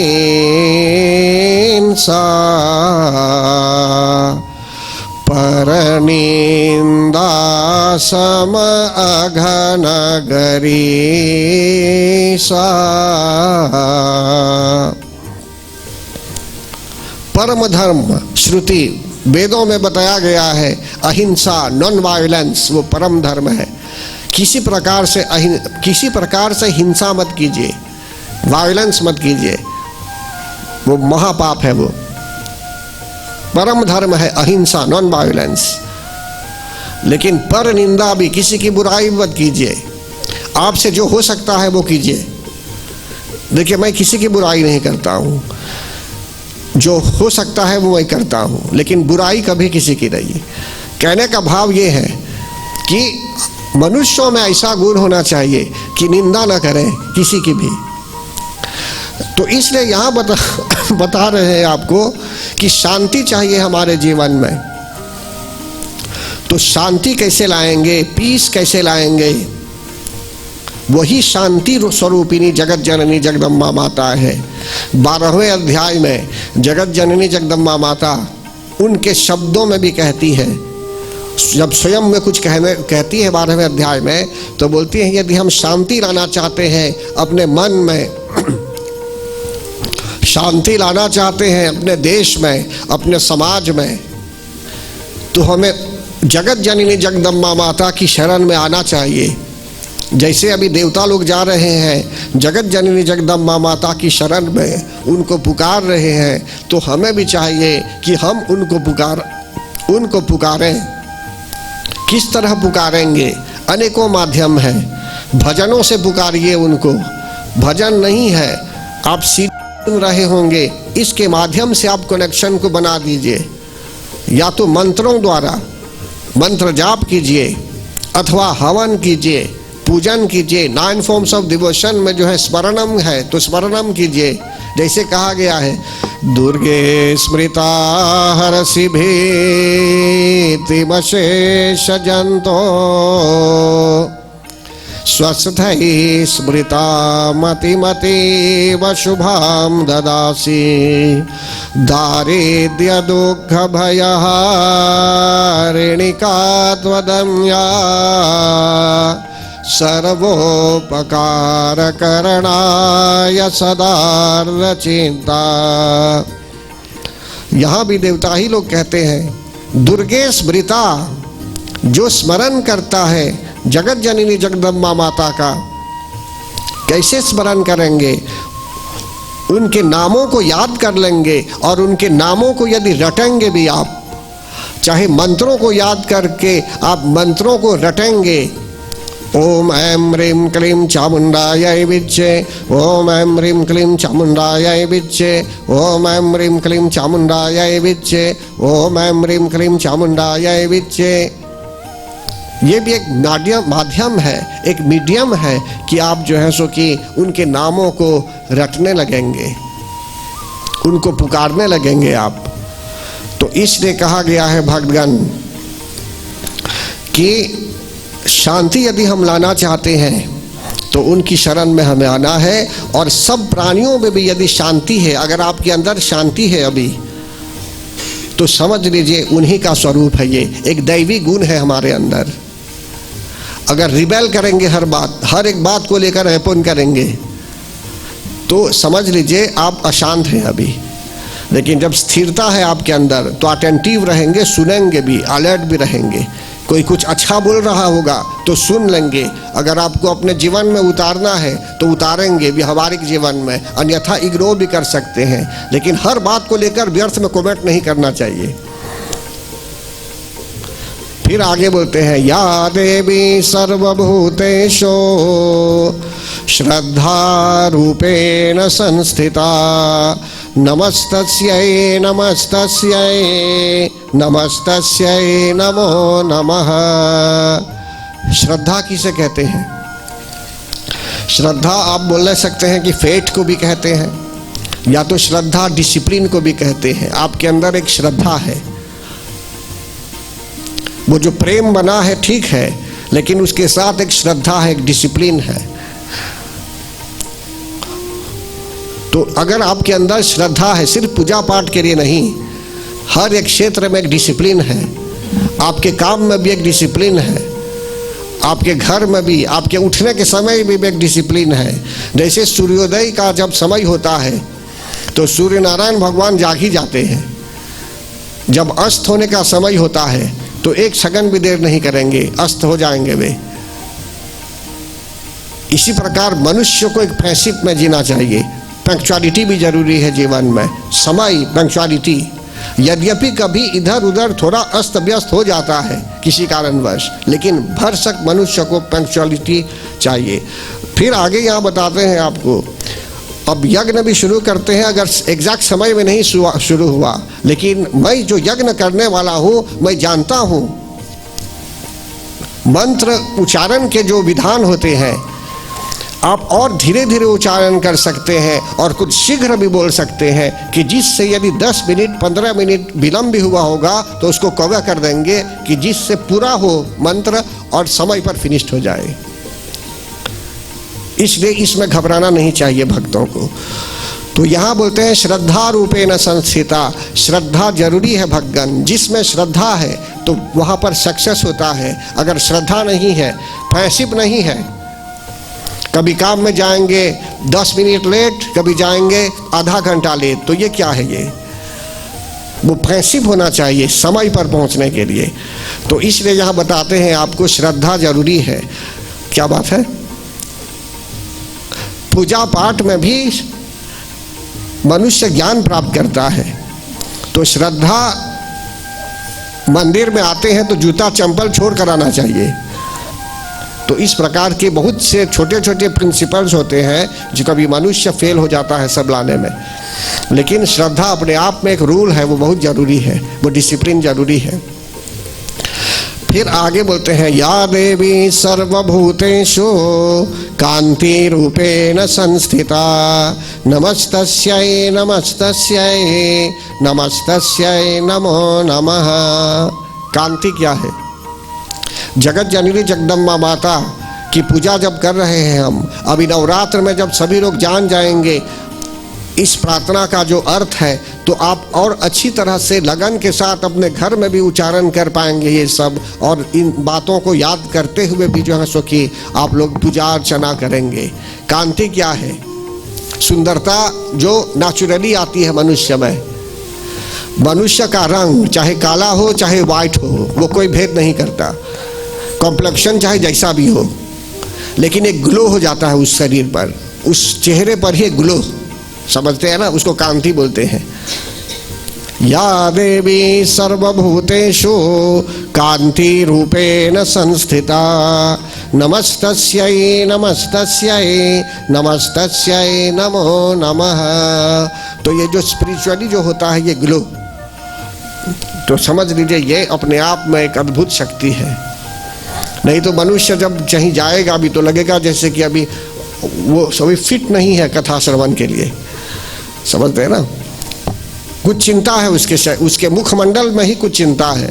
पर निंदा सम अघन गरीसा। परम धर्म श्रुति वेदों में बताया गया है, अहिंसा नॉन वायलेंस वो परम धर्म है। किसी प्रकार से हिंसा मत कीजिए, वायलेंस मत कीजिए, वो महापाप है। वो परम धर्म है अहिंसा नॉन वायलेंस। लेकिन पर निंदा भी, किसी की बुराई मत कीजिए। आपसे जो हो सकता है वो कीजिए। देखिए, मैं किसी की बुराई नहीं करता हूँ, जो हो सकता है वो मैं करता हूँ, लेकिन बुराई कभी किसी की नहीं। कहने का भाव ये है कि मनुष्यों में ऐसा गुण होना चाहिए कि निंदा न करें किसी की भी। तो इसलिए यहाँ बता रहे हैं आपको कि शांति चाहिए हमारे जीवन में। तो शांति कैसे लाएंगे, पीस कैसे लाएंगे? वही शांति स्वरूपिणी जगत जननी जगदम्बा माता है। 12वें अध्याय में जगत जननी जगदम्बा माता उनके शब्दों में भी कहती है, जब स्वयं में कुछ कहती है 12वें अध्याय में, तो बोलती है यदि हम शांति लाना चाहते हैं अपने मन में, शांति लाना चाहते हैं अपने देश में, अपने समाज में, तो हमें जगत जननी जगदम्बा माता की शरण में आना चाहिए। जैसे अभी देवता लोग जा रहे हैं जगत जननी जगदम्बा माता की शरण में, उनको पुकार रहे हैं, तो हमें भी चाहिए कि हम उनको पुकारें। किस तरह पुकारेंगे? अनेकों माध्यम है। भजनों से पुकारिए उनको। भजन नहीं है, आप सीधे सुन रहे होंगे, इसके माध्यम से आप कनेक्शन को बना दीजिए। या तो मंत्रों द्वारा मंत्र जाप कीजिए, अथवा हवन कीजिए, पूजन कीजिए। 9 फॉर्म्स ऑफ डिवोशन में जो है स्मरणम है, तो स्मरणम कीजिए। जैसे कहा गया है, दुर्गे स्मृता हरसि भीतिमशेष जंतो, स्वस्थै स्मृता मतिमतीव शुभां ददासि, दारिद्र्य दुःख भयहारिणिका त्वदम्या, सर्वोपकार करणाय सदा चिंता। यहाँ भी देवता ही लोग कहते हैं, दुर्गे स्मृता, जो स्मरण करता है जगत जननी जगदम्बा माता का। कैसे स्मरण करेंगे? उनके नामों को याद कर लेंगे, और उनके नामों को यदि रटेंगे भी आप, चाहे मंत्रों को याद करके आप मंत्रों को रटेंगे, ओम ऐं ह्रीं क्लीं चामुंडायै विच्चे, ओम ऐं ह्रीं क्लीं चामुंडायै विच्चे, ओम ऐं ह्रीं क्लीं चामुंडायै विच्चे, ओम ऐं ह्रीं क्लीं चामुंडायै विच्चे। ये भी एक माध्यम है, एक मीडियम है कि आप जो है सो कि उनके नामों को रटने लगेंगे, उनको पुकारने लगेंगे आप। तो इसलिए कहा गया है भक्तगण कि शांति यदि हम लाना चाहते हैं तो उनकी शरण में हमें आना है। और सब प्राणियों में भी यदि शांति है, अगर आपके अंदर शांति है अभी, तो समझ लीजिए उन्हीं का स्वरूप है। ये एक दैवी गुण है हमारे अंदर। अगर रिबेल करेंगे, हर एक बात को लेकर ऐपोन करेंगे, तो समझ लीजिए आप अशांत हैं अभी। लेकिन जब स्थिरता है आपके अंदर, तो अटेंटिव रहेंगे, सुनेंगे भी, अलर्ट भी रहेंगे। कोई कुछ अच्छा बोल रहा होगा तो सुन लेंगे। अगर आपको अपने जीवन में उतारना है तो उतारेंगे व्यवहारिक जीवन में, अन्यथा इग्नोर भी कर सकते हैं। लेकिन हर बात को लेकर व्यर्थ में कमेंट नहीं करना चाहिए। फिर आगे बोलते हैं या देवी सर्वभूतेषु श्रद्धा रूपेण संस्थिता नमस्तस्यै नमस्तस्यै नमस्तस्यै नमो नमः। श्रद्धा किसे कहते हैं? श्रद्धा आप बोल सकते हैं कि फेथ को भी कहते हैं, या तो श्रद्धा डिसिप्लिन को भी कहते हैं। आपके अंदर एक श्रद्धा है, वो जो प्रेम बना है ठीक है, लेकिन उसके साथ एक श्रद्धा है, एक डिसिप्लिन है। तो अगर आपके अंदर श्रद्धा है, सिर्फ पूजा पाठ के लिए नहीं, हर एक क्षेत्र में एक डिसिप्लिन है, आपके काम में भी एक डिसिप्लिन है, आपके घर में भी, आपके उठने के समय में भी एक डिसिप्लिन है। जैसे सूर्योदय का जब समय होता है तो सूर्य नारायण भगवान जाग ही जाते हैं। जब अस्त होने का समय होता है तो एक सेकंड भी देर नहीं करेंगे, अस्त हो जाएंगे वे। इसी प्रकार मनुष्य को एक फ्रेंडशिप में जीना चाहिए। पंक्चुअलिटी भी जरूरी है जीवन में, समय, पंक्चुअलिटी। यद्यपि कभी इधर उधर थोड़ा अस्त व्यस्त हो जाता है किसी कारणवश, लेकिन भरसक मनुष्य को पंक्चुअलिटी चाहिए। फिर आगे यहाँ बताते हैं आपको, अब यज्ञ भी शुरू करते हैं। अगर एग्जैक्ट समय में नहीं शुरू हुआ, लेकिन मैं जो यज्ञ करने वाला हूँ मैं जानता हूँ मंत्र उच्चारण के जो विधान होते हैं, आप और धीरे धीरे उच्चारण कर सकते हैं और कुछ शीघ्र भी बोल सकते हैं कि जिससे यदि 10 मिनट 15 मिनट विलंब भी हुआ होगा तो उसको कवर कर देंगे कि जिससे पूरा हो मंत्र और समय पर फिनिश्ड हो जाए। इसलिए इसमें घबराना नहीं चाहिए भक्तों को। तो यहाँ बोलते हैं श्रद्धा रूपेण संस्थिता। श्रद्धा जरूरी है भक्तगण, जिसमें श्रद्धा है तो वहाँ पर सक्सेस होता है। अगर श्रद्धा नहीं है, फ्रेंडशिप नहीं है, कभी काम में जाएंगे 10 मिनट लेट, कभी जाएंगे आधा घंटा लेट, तो ये क्या है? ये वो फ्रेंडशिप होना चाहिए समय पर पहुंचने के लिए। तो इसलिए यहाँ बताते हैं आपको श्रद्धा जरूरी है। क्या बात है? पूजा पाठ में भी मनुष्य ज्ञान प्राप्त करता है, तो श्रद्धा, मंदिर में आते हैं तो जूता चंपल छोड़ कर आना चाहिए। तो इस प्रकार के बहुत से छोटे छोटे प्रिंसिपल्स होते हैं जो कभी मनुष्य फेल हो जाता है सब लाने में, लेकिन श्रद्धा अपने आप में एक रूल है, वो बहुत जरूरी है, वो डिसिप्लिन जरूरी है। फिर आगे बोलते हैं या देवी सर्वभूतेषु कांति रूपेण संस्थिता नमस्तस्यै नमस्तस्यै नमस्तस्यै नमो नमः। कांति क्या है? जगत जननी जगदम्बा माता की पूजा जब कर रहे हैं हम, अभी नवरात्र में जब सभी लोग जान जाएंगे इस प्रार्थना का जो अर्थ है, तो आप और अच्छी तरह से लगन के साथ अपने घर में भी उच्चारण कर पाएंगे ये सब, और इन बातों को याद करते हुए भी जो है सो कि आप लोग पूजा अर्चना करेंगे। कांति क्या है? सुंदरता जो नेचुरली आती है मनुष्य में। मनुष्य का रंग चाहे काला हो चाहे वाइट हो, वो कोई भेद नहीं करता। कॉम्प्लेक्शन चाहे जैसा भी हो, लेकिन एक ग्लो हो जाता है उस शरीर पर, उस चेहरे पर ही ग्लो, समझते हैं ना, उसको कांति बोलते हैं। या देवी सर्वभूतेषु कांति रूपेण संस्थिता नमस्तस्यै नमस्तस्यै नमस्तस्यै नमो नमः। तो ये जो स्पिरिचुअली जो होता है ये ग्लो, तो समझ लीजिए ये अपने आप में एक अद्भुत शक्ति है। नहीं तो मनुष्य जब कहीं जाएगा अभी तो लगेगा जैसे कि अभी वो सभी फिट नहीं है कथा श्रवण के लिए, समझते हैं ना। कुछ चिंता है उसके मुखमंडल में ही कुछ चिंता है,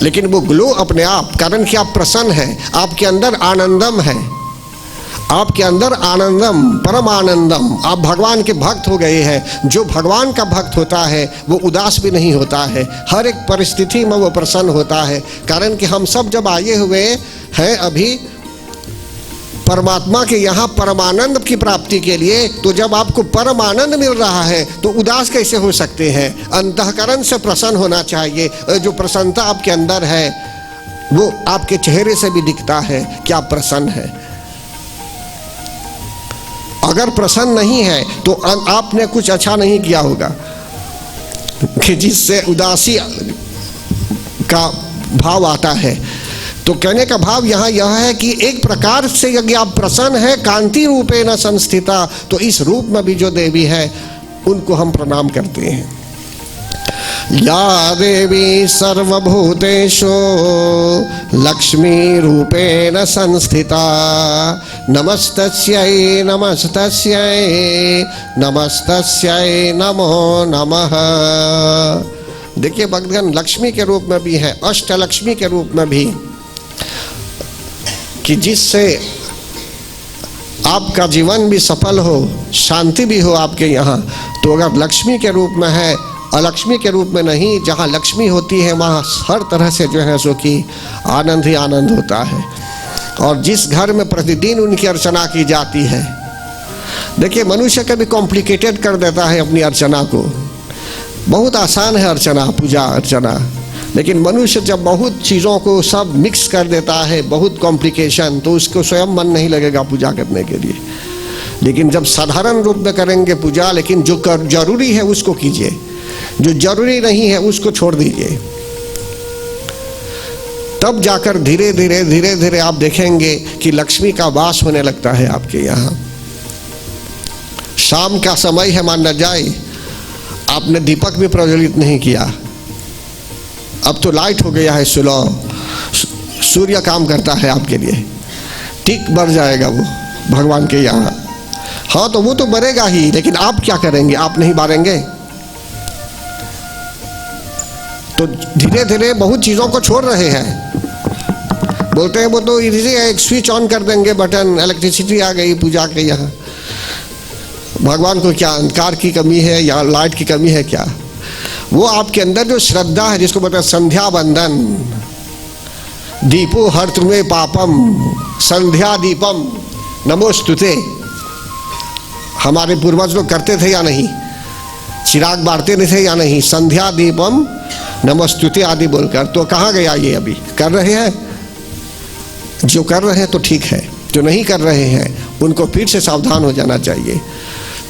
लेकिन वो ग्लो अपने आप, कारण कि आप प्रसन्न हैं, आपके अंदर आनंदम है, आपके अंदर आनंदम परम आनंदम, आप भगवान के भक्त हो गए हैं। जो भगवान का भक्त होता है वो उदास भी नहीं होता है, हर एक परिस्थिति में वो प्रसन्न होता है। कारण कि हम सब जब आए हुए हैं अभी परमात्मा के यहाँ परमानंद की प्राप्ति के लिए, तो जब आपको परमानंद मिल रहा है तो उदास कैसे हो सकते हैं? अंतःकरण से प्रसन्न होना चाहिए। जो प्रसन्नता आपके अंदर है वो आपके चेहरे से भी दिखता है कि आप प्रसन्न हैं। अगर प्रसन्न नहीं है तो आपने कुछ अच्छा नहीं किया होगा कि जिससे उदासी का भाव आता है। तो कहने का भाव यहाँ यह है कि एक प्रकार से यदि आप प्रसन्न है कांति रूपेण संस्थिता, तो इस रूप में भी जो देवी है उनको हम प्रणाम करते हैं। या देवी सर्वभूतेषु लक्ष्मी रूपेण संस्थिता नमस्तस्यै नमस्तस्यै नमस्तस्यै नमो नमः। देखिए भक्तगण, लक्ष्मी के रूप में भी है, अष्टलक्ष्मी के रूप में भी, कि जिससे आपका जीवन भी सफल हो, शांति भी हो आपके यहाँ। तो अगर लक्ष्मी के रूप में है, अलक्ष्मी के रूप में नहीं, जहाँ लक्ष्मी होती है वहाँ हर तरह से जो है सो कि आनंद ही आनंद होता है। और जिस घर में प्रतिदिन उनकी अर्चना की जाती है, देखिए मनुष्य कभी कॉम्प्लिकेटेड कर देता है अपनी अर्चना को। बहुत आसान है अर्चना, पूजा अर्चना, लेकिन मनुष्य जब बहुत चीज़ों को सब मिक्स कर देता है, बहुत कॉम्प्लिकेशन, तो उसको स्वयं मन नहीं लगेगा पूजा करने के लिए। लेकिन जब साधारण रूप में करेंगे पूजा, लेकिन जो जरूरी है उसको कीजिए, जो जरूरी नहीं है उसको छोड़ दीजिए, तब जाकर धीरे धीरे धीरे धीरे आप देखेंगे कि लक्ष्मी का वास होने लगता है आपके यहाँ। शाम का समय है, मान न जाए आपने दीपक भी प्रज्वलित नहीं किया, अब तो लाइट हो गया है, सूर्य काम करता है आपके लिए, ठीक बढ़ जाएगा वो भगवान के यहाँ। हाँ तो वो तो बढ़ेगा ही, लेकिन आप क्या करेंगे? आप नहीं बढ़ेंगे। तो धीरे धीरे बहुत चीज़ों को छोड़ रहे हैं, बोलते हैं वो तो इजी है, एक स्विच ऑन कर देंगे बटन, इलेक्ट्रिसिटी आ गई पूजा के यहाँ। भगवान को क्या अंधकार की कमी है या लाइट की कमी है क्या? वो आपके अंदर जो श्रद्धा है, जिसको बोलते हैं संध्या बंदन, दीपो हर तुम्हें पापम संध्या दीपम नमोस्तुते। हमारे पूर्वज लोग करते थे या नहीं? चिराग बांटते नहीं थे या नहीं? संध्या दीपम नमोस्तुते आदि बोलकर। तो कहाँ गया ये? अभी कर रहे हैं, जो कर रहे हैं तो ठीक है, जो नहीं कर रहे हैं उनको फिर से सावधान हो जाना चाहिए।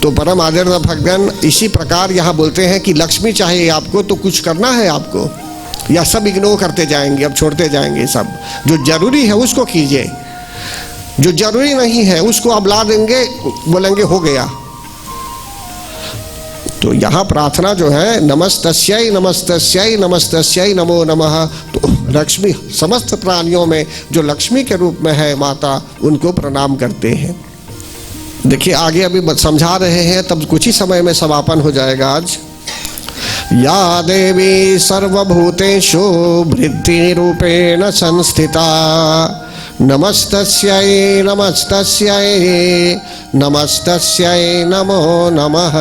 तो परम आदरणीय भक्तगण, इसी प्रकार यहाँ बोलते हैं कि लक्ष्मी चाहिए आपको तो कुछ करना है आपको, या सब इग्नोर करते जाएंगे, अब छोड़ते जाएंगे सब। जो जरूरी है उसको कीजिए, जो जरूरी नहीं है उसको अब ला देंगे, बोलेंगे हो गया। तो यहाँ प्रार्थना जो है नमस्तस्यै नमस्तस्यै नमस्तस्यै नमो नमः, तो लक्ष्मी समस्त प्राणियों में जो लक्ष्मी के रूप में है माता, उनको प्रणाम करते हैं। देखिए आगे अभी समझा रहे हैं, तब कुछ ही समय में समापन हो जाएगा आज। या देवी सर्वभूतेषु वृद्धि रूपेण संस्थिता नमस्तस्यै नमस्तस्यै नमस्तस्यै नमो नमः।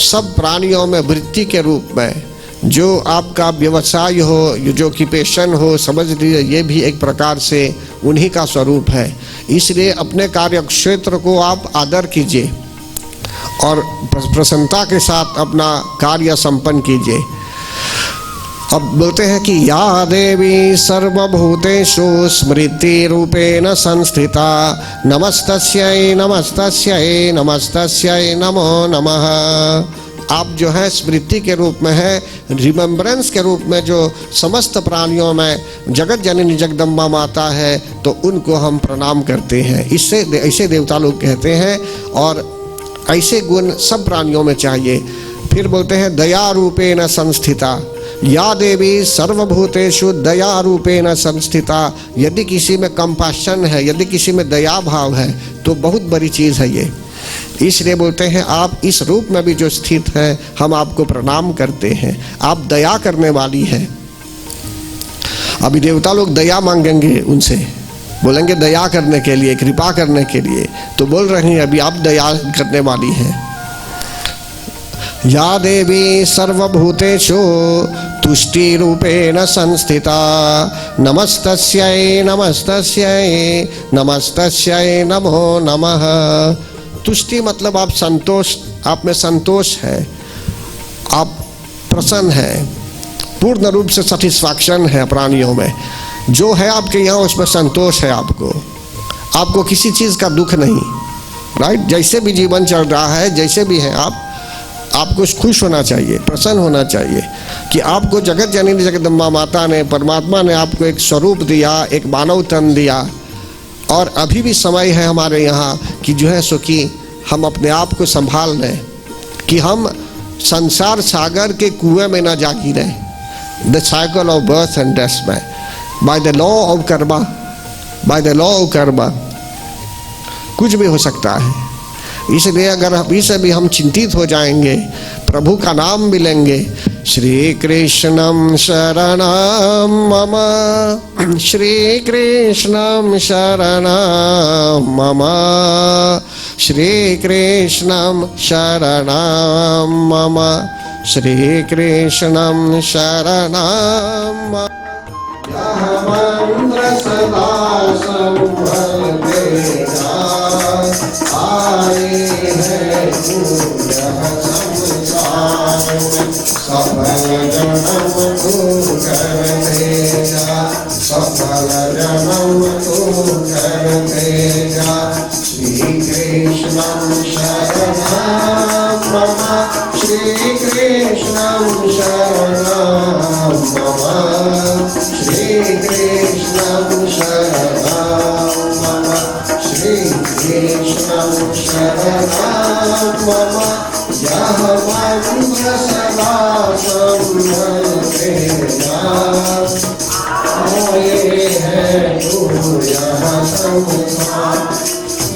सब प्राणियों में वृत्ति के रूप में जो आपका व्यवसाय हो, जो कि पेशन हो, समझ लीजिए ये भी एक प्रकार से उन्हीं का स्वरूप है। इसलिए अपने कार्य क्षेत्र को आप आदर कीजिए और प्रसन्नता के साथ अपना कार्य संपन्न कीजिए। अब बोलते हैं कि या देवी सर्वभूतेषु स्मृति रूपेण संस्थिता नमस्तस्यै नमस्तस्यै नमस्तस्यै नमो नमः। आप जो है स्मृति के रूप में है, रिमेम्बरेंस के रूप में जो समस्त प्राणियों में जगत जननी जगदम्बा माता है, तो उनको हम प्रणाम करते हैं। इससे ऐसे देवता लोग कहते हैं, और ऐसे गुण सब प्राणियों में चाहिए। फिर बोलते हैं दया रूपेण संस्थिता या देवी सर्वभूतेषु दया रूपेण संस्थिता। यदि किसी में कंपैशन है, यदि किसी में दया भाव है, तो बहुत बड़ी चीज़ है ये। इसलिए बोलते हैं आप इस रूप में भी जो स्थित है, हम आपको प्रणाम करते हैं। आप दया करने वाली है। अभी देवता लोग दया मांगेंगे उनसे, बोलेंगे दया करने के लिए, कृपा करने के लिए, तो बोल रहे हैं अभी आप दया करने वाली हैं। या देवी सर्वभूतेषु तुष्टि रूपेण संस्थिता नमस्तस्यै नमस्तस्यै नमस्तस्यै नमो नमः। तुष्टि मतलब आप संतोष, आप में संतोष है, आप प्रसन्न है, पूर्ण रूप से सेटिस्फैक्शन है प्राणियों में। जो है आपके यहाँ उसमें संतोष है, आपको किसी चीज़ का दुख नहीं, राइट? जैसे भी जीवन चल रहा है, जैसे भी हैं आपको खुश होना चाहिए, प्रसन्न होना चाहिए कि आपको जगत जननी जगदम्बा माता ने, परमात्मा ने आपको एक स्वरूप दिया, एक मानव तन दिया। और अभी भी समय है हमारे यहाँ कि जो है सो कि हम अपने आप को संभाल लें, कि हम संसार सागर के कुएं में ना जा गिरे, the cycle of birth and death में, by the law of karma, by the law of karma कुछ भी हो सकता है। इसलिए अगर अभी से भी हम चिंतित हो जाएंगे, प्रभु का नाम भी लेंगे, श्री कृष्णम शरणम मम, श्री कृष्णम शरणम मम, श्री कृष्णम शरणम मम, श्री कृष्णम शरणम मम। मंत्र सदा संभलेगा, आए हैं संसार में, सफल जन्म तू कर देगा, सफल जन्म तू कर देगा। श्री कृष्णम शरणम मम, श्री कृष्णम शरणम मम, श्री कृष्णम शरणम मम, श्री कृष्णम शरणम मम। यह मंत्र सदा संभलेगा, आए हैं तू यह संसार,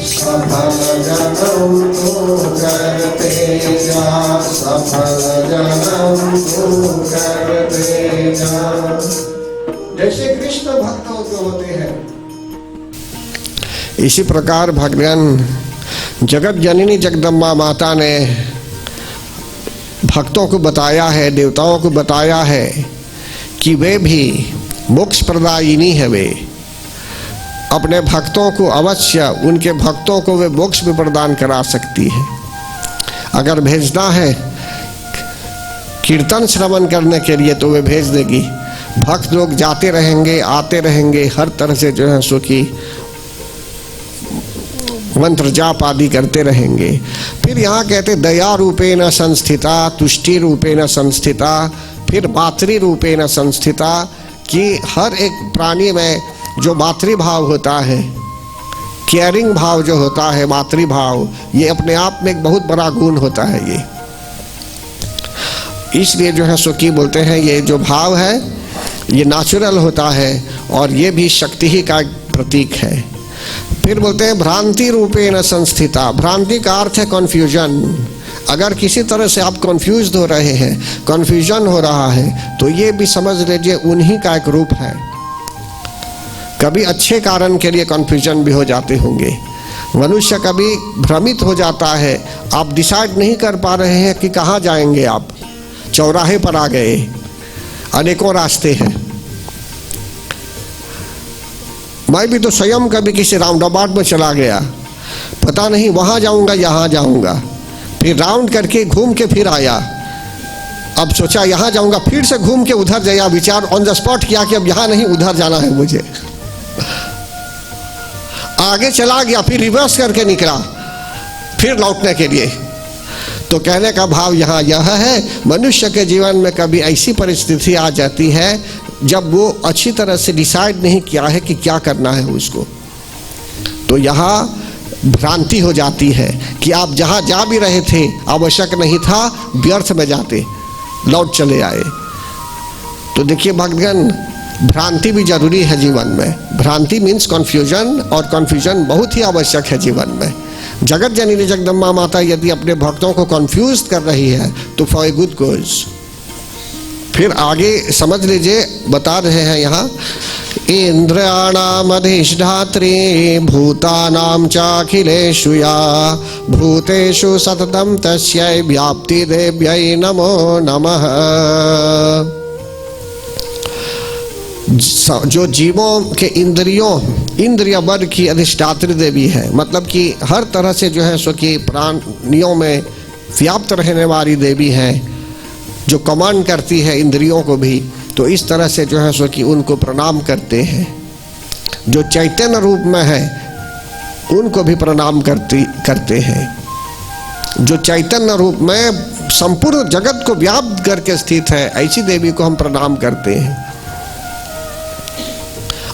सफल जन्म तू कर देगा, सफल जन्म तू कर देगा। जैसे कृष्ण भक्तों के होते हैं, इसी प्रकार भगवान जगत जननी जगदम्बा माता ने भक्तों को बताया है, देवताओं को बताया है कि वे भी मोक्ष प्रदायिनी है। वे अपने भक्तों को अवश्य, उनके भक्तों को वे मोक्ष भी प्रदान करा सकती है। अगर भेजना है कीर्तन श्रवण करने के लिए तो वे भेज देगी। भक्त लोग जाते रहेंगे, आते रहेंगे, हर तरह से जो है सो कि मंत्र जाप आदि करते रहेंगे। फिर यहाँ कहते दया रूपेण संस्थिता, तुष्टि रूपेण संस्थिता, फिर मातृ रूपेण संस्थिता, कि हर एक प्राणी में जो मातृभाव होता है, केयरिंग भाव जो होता है, मातृभाव, ये अपने आप में एक बहुत बड़ा गुण होता है। ये इसलिए जो है सो कि बोलते हैं ये जो भाव है ये नेचुरल होता है और ये भी शक्ति ही का प्रतीक है। फिर बोलते हैं भ्रांति रूपेण संस्थिता। भ्रांति का अर्थ है कन्फ्यूजन। अगर किसी तरह से आप कन्फ्यूज हो रहे हैं, कन्फ्यूजन हो रहा है, तो ये भी समझ लीजिए उन्हीं का एक रूप है। कभी अच्छे कारण के लिए कन्फ्यूजन भी हो जाते होंगे। मनुष्य कभी भ्रमित हो जाता है, आप डिसाइड नहीं कर पा रहे हैं कि कहाँ जाएंगे। आप चौराहे पर आ गए, अनेकों रास्ते हैं। मैं भी तो स्वयं कभी किसी राउंड अबाउट में चला गया, पता नहीं वहाँ जाऊँगा यहाँ जाऊँगा, फिर राउंड करके घूम के फिर आया। अब सोचा यहाँ जाऊँगा, फिर से घूम के उधर गया, विचार ऑन द स्पॉट किया कि अब यहाँ नहीं उधर जाना है मुझे। आगे चला गया, फिर रिवर्स करके निकला, फिर लौटने के लिए। तो कहने का भाव यहाँ यह है, मनुष्य के जीवन में कभी ऐसी परिस्थिति आ जाती है जब वो अच्छी तरह से डिसाइड नहीं किया है कि क्या करना है उसको, तो यहाँ भ्रांति हो जाती है कि आप जहाँ जा भी रहे थे आवश्यक नहीं था, व्यर्थ में जाते, लौट चले आए। तो देखिए भक्तगण, भ्रांति भी जरूरी है जीवन में। भ्रांति मीन्स कन्फ्यूजन, और कन्फ्यूजन बहुत ही आवश्यक है जीवन में। जगत जननी जगदम्बा माता यदि अपने भक्तों को कन्फ्यूज कर रही है तो फॉर ए गुड कोज। फिर आगे समझ लीजिए, बता रहे हैं यहाँ, इंद्रियाणाम अधिष्ठात्री भूतानां चाखिलेषु या भूतेषु सततं तस्यै व्याप्ति देव्यै नमो नमः। जो जीवों के इंद्रिय वर्ग की अधिष्ठात्री देवी है, मतलब कि हर तरह से जो है सो कि प्राणियों में व्याप्त रहने वाली देवी है, जो कमांड करती है इंद्रियों को भी। तो इस तरह से जो है सो कि उनको प्रणाम करते हैं। जो चैतन्य रूप में है उनको भी प्रणाम करते हैं। जो चैतन्य रूप में संपूर्ण जगत को व्याप्त करके स्थित है, ऐसी देवी को हम प्रणाम करते हैं।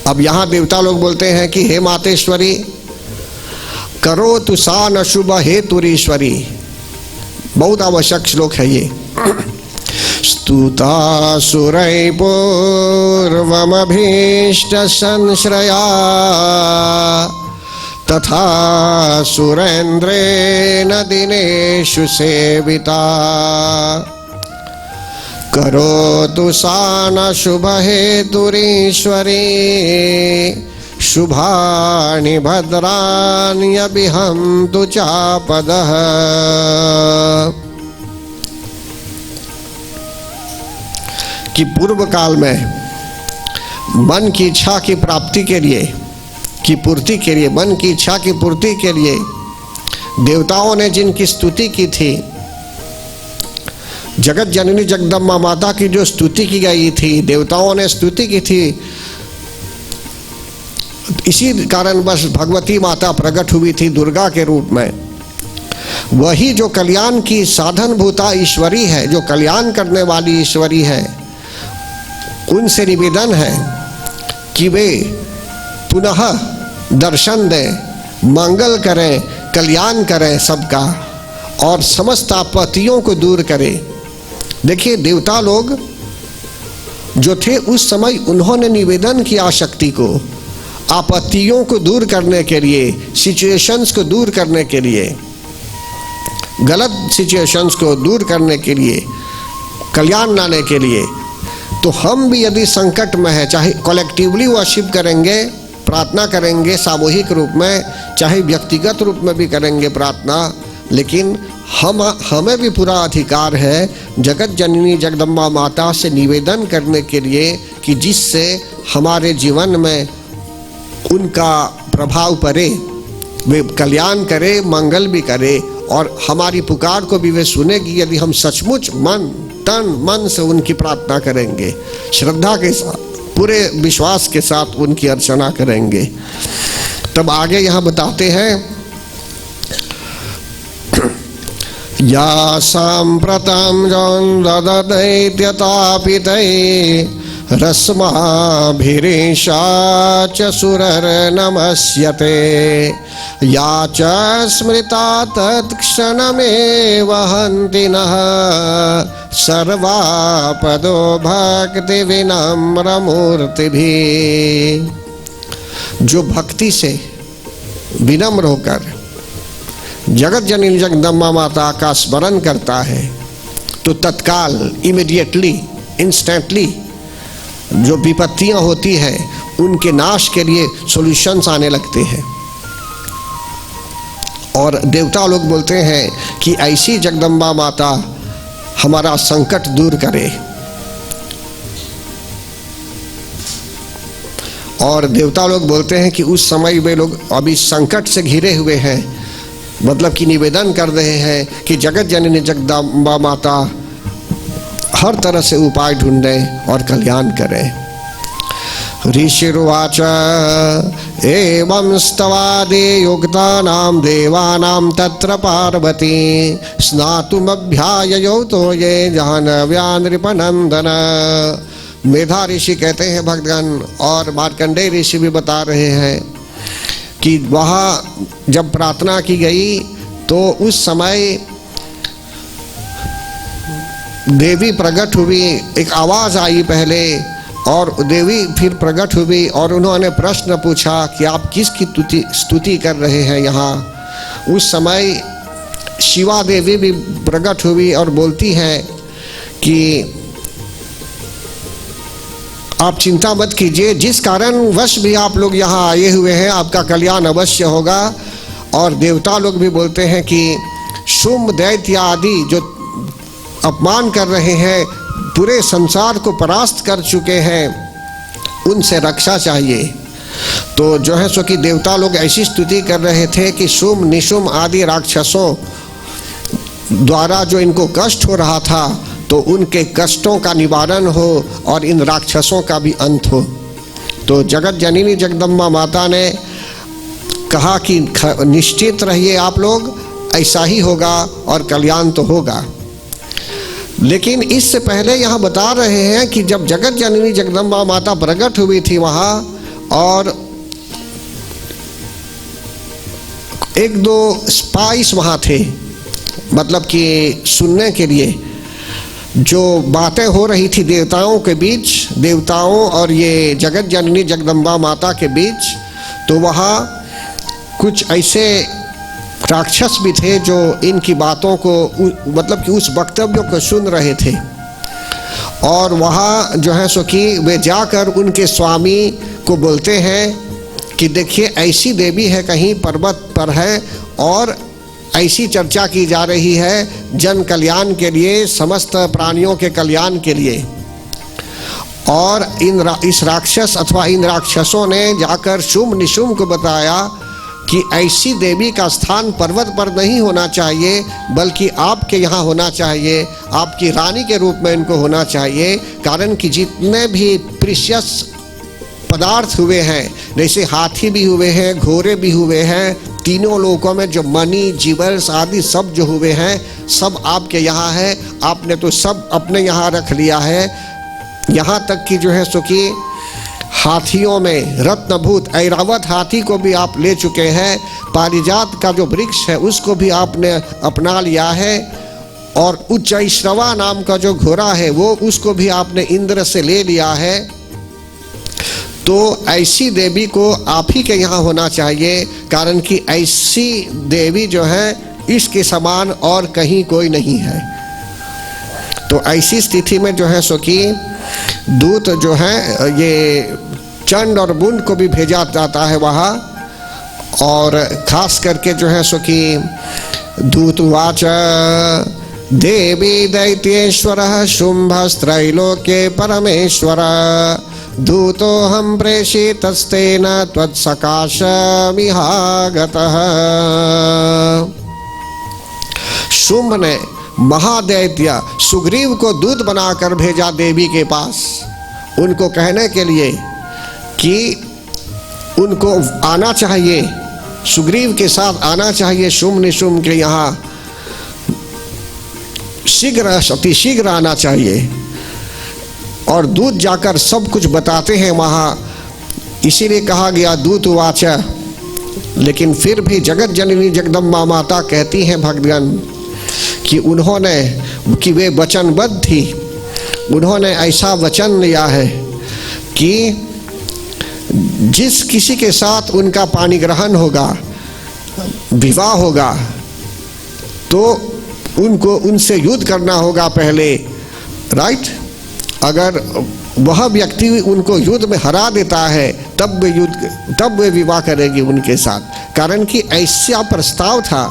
अब यहां देवता लोग बोलते हैं कि हे मातेश्वरी, करो तु सा न शुभ हे तुरीश्वरी। बहुत आवश्यक श्लोक है ये। स्तुता सुरै पूर्वमभीष्ट संश्रया तथा सुरेन्द्रेण दिनेषु सेविता। करोतु सा न शुभ हेतुरीश्वरी शुभानि भद्राण्यभिहन्तु चापदः। कि पूर्व काल में मन की इच्छा की प्राप्ति के लिए, की पूर्ति के लिए, मन की इच्छा की पूर्ति के लिए देवताओं ने जिनकी स्तुति की थी, जगत जननी जगदम्बा माता की जो स्तुति की गई थी, देवताओं ने स्तुति की थी, इसी कारण बस भगवती माता प्रकट हुई थी दुर्गा के रूप में। वही जो कल्याण की साधन भूता ईश्वरी है, जो कल्याण करने वाली ईश्वरी है, उनसे निवेदन है कि वे पुनः दर्शन दें, मंगल करें, कल्याण करें सबका और समस्त आपत्तियों को दूर करें। देखिए देवता लोग जो थे उस समय उन्होंने निवेदन किया शक्ति को, आपत्तियों को दूर करने के लिए, सिचुएशंस को दूर करने के लिए, गलत सिचुएशंस को दूर करने के लिए, कल्याण लाने के लिए। तो हम भी यदि संकट में है, चाहे कलेक्टिवली वर्शिप करेंगे, प्रार्थना करेंगे सामूहिक रूप में, चाहे व्यक्तिगत रूप में भी करेंगे प्रार्थना, लेकिन हमें भी पूरा अधिकार है जगत जननी जगदम्बा माता से निवेदन करने के लिए कि जिससे हमारे जीवन में उनका प्रभाव पड़े, वे कल्याण करे, मंगल भी करे और हमारी पुकार को भी वे सुनेगी यदि हम सचमुच मन तन मन से उनकी प्रार्थना करेंगे, श्रद्धा के साथ, पूरे विश्वास के साथ उनकी अर्चना करेंगे। तब आगे यहाँ बताते हैं, या सांप्रतं दैत्यतापितै रश्माभिरीशा च सुरर्नमस्यते। या च स्मृता तत्क्षणमेव हन्ति नः सर्वापदो भक्ति विनम्रमूर्तिभिः। जो भक्ति से विनम्र होकर जगत जननी जगदम्बा माता का स्मरण करता है तो तत्काल, इमीडिएटली, इंस्टेंटली जो विपत्तियां होती हैं उनके नाश के लिए सॉल्यूशंस आने लगते हैं। और देवता लोग बोलते हैं कि ऐसी जगदम्बा माता हमारा संकट दूर करे। और देवता लोग बोलते हैं कि उस समय वे लोग अभी संकट से घिरे हुए हैं, मतलब कि निवेदन कर रहे हैं कि जगत जननी जगदम्बा माता हर तरह से उपाय ढूंढे और कल्याण करें। ऋषिर्वाच एवं स्तवादे युक्तानां देवानां तत्र पार्वती स्नातुमभ्याययो तो ये जाह्नव्या नृपनंदन। मेधा ऋषि कहते हैं भक्तगण, और मार्कंडेय ऋषि भी बता रहे हैं कि वहाँ जब प्रार्थना की गई तो उस समय देवी प्रकट हुई, एक आवाज़ आई पहले और देवी फिर प्रकट हुई और उन्होंने प्रश्न पूछा कि आप किसकी स्तुति कर रहे हैं यहाँ। उस समय शिवा देवी भी प्रकट हुई और बोलती हैं कि आप चिंता मत कीजिए, जिस कारण वश भी आप लोग यहाँ आए हुए हैं आपका कल्याण अवश्य होगा। और देवता लोग भी बोलते हैं कि शुंभ दैत्य आदि जो अपमान कर रहे हैं, पूरे संसार को परास्त कर चुके हैं, उनसे रक्षा चाहिए। तो जो है सो कि देवता लोग ऐसी स्तुति कर रहे थे कि शुंभ निशुंभ आदि राक्षसों द्वारा जो इनको कष्ट हो रहा था तो उनके कष्टों का निवारण हो और इन राक्षसों का भी अंत हो। तो जगत जननी जगदम्बा माता ने कहा कि निश्चित रहिए आप लोग, ऐसा ही होगा और कल्याण तो होगा। लेकिन इससे पहले यहाँ बता रहे हैं कि जब जगत जननी जगदम्बा माता प्रकट हुई थी वहाँ, और एक दो स्पाइस वहाँ थे, मतलब कि सुनने के लिए जो बातें हो रही थी देवताओं के बीच, देवताओं और ये जगत जननी जगदम्बा माता के बीच, तो वहाँ कुछ ऐसे राक्षस भी थे जो इनकी बातों को मतलब कि उस वक्तव्यों को सुन रहे थे। और वहाँ जो है सो कि वे जाकर उनके स्वामी को बोलते हैं कि देखिए ऐसी देवी है कहीं पर्वत पर है, और ऐसी चर्चा की जा रही है जन कल्याण के लिए, समस्त प्राणियों के कल्याण के लिए। और इस राक्षस अथवा इन राक्षसों ने जाकर शुंभ निशुंभ को बताया कि ऐसी देवी का स्थान पर्वत पर नहीं होना चाहिए, बल्कि आपके यहाँ होना चाहिए, आपकी रानी के रूप में इनको होना चाहिए। कारण कि जितने भी प्रीशियस पदार्थ हुए हैं, जैसे हाथी भी हुए हैं, घोड़े भी हुए हैं, तीनों लोकों में जो मनी जीवल्स आदि सब जो हुए हैं सब आपके यहाँ है। आपने तो सब अपने यहाँ रख लिया है। यहाँ तक कि जो है सो कि हाथियों में रत्नभूत ऐरावत हाथी को भी आप ले चुके हैं। पारिजात का जो वृक्ष है उसको भी आपने अपना लिया है, और उच्चैश्रवा नाम का जो घोड़ा है वो उसको भी आपने इंद्र से ले लिया है। तो ऐसी देवी को आप ही के यहाँ होना चाहिए, कारण कि ऐसी देवी जो है इसके समान और कहीं कोई नहीं है। तो ऐसी स्थिति में जो है सो कि दूत जो है ये चंड और बुंड को भी भेजा जाता है वहाँ, और खास करके जो है सो कि दूतवाच देवी दैत्येश्वरः शुंभस्त्रैलोक्ये परमेश्वर दूतो हम प्रेषितस्तेन त्वत्सकाशमिहागतः। शुंभ ने महादैत्य सुग्रीव को दूत बनाकर भेजा देवी के पास, उनको कहने के लिए कि उनको आना चाहिए, सुग्रीव के साथ आना चाहिए शुंभ निशुंभ के यहाँ, शीघ्र अति शीघ्र आना चाहिए। और दूत जाकर सब कुछ बताते हैं वहाँ, इसीलिए कहा गया दूतवाच। लेकिन फिर भी जगत जननी जगदम्बा माता कहती हैं भक्तगण कि उन्होंने कि वे वचनबद्ध थी, उन्होंने ऐसा वचन लिया है कि जिस किसी के साथ उनका पानी ग्रहण होगा, विवाह होगा, तो उनको उनसे युद्ध करना होगा पहले, राइट। अगर वह व्यक्ति उनको युद्ध में हरा देता है तब वे विवाह करेगी उनके साथ। कारण कि ऐसा प्रस्ताव था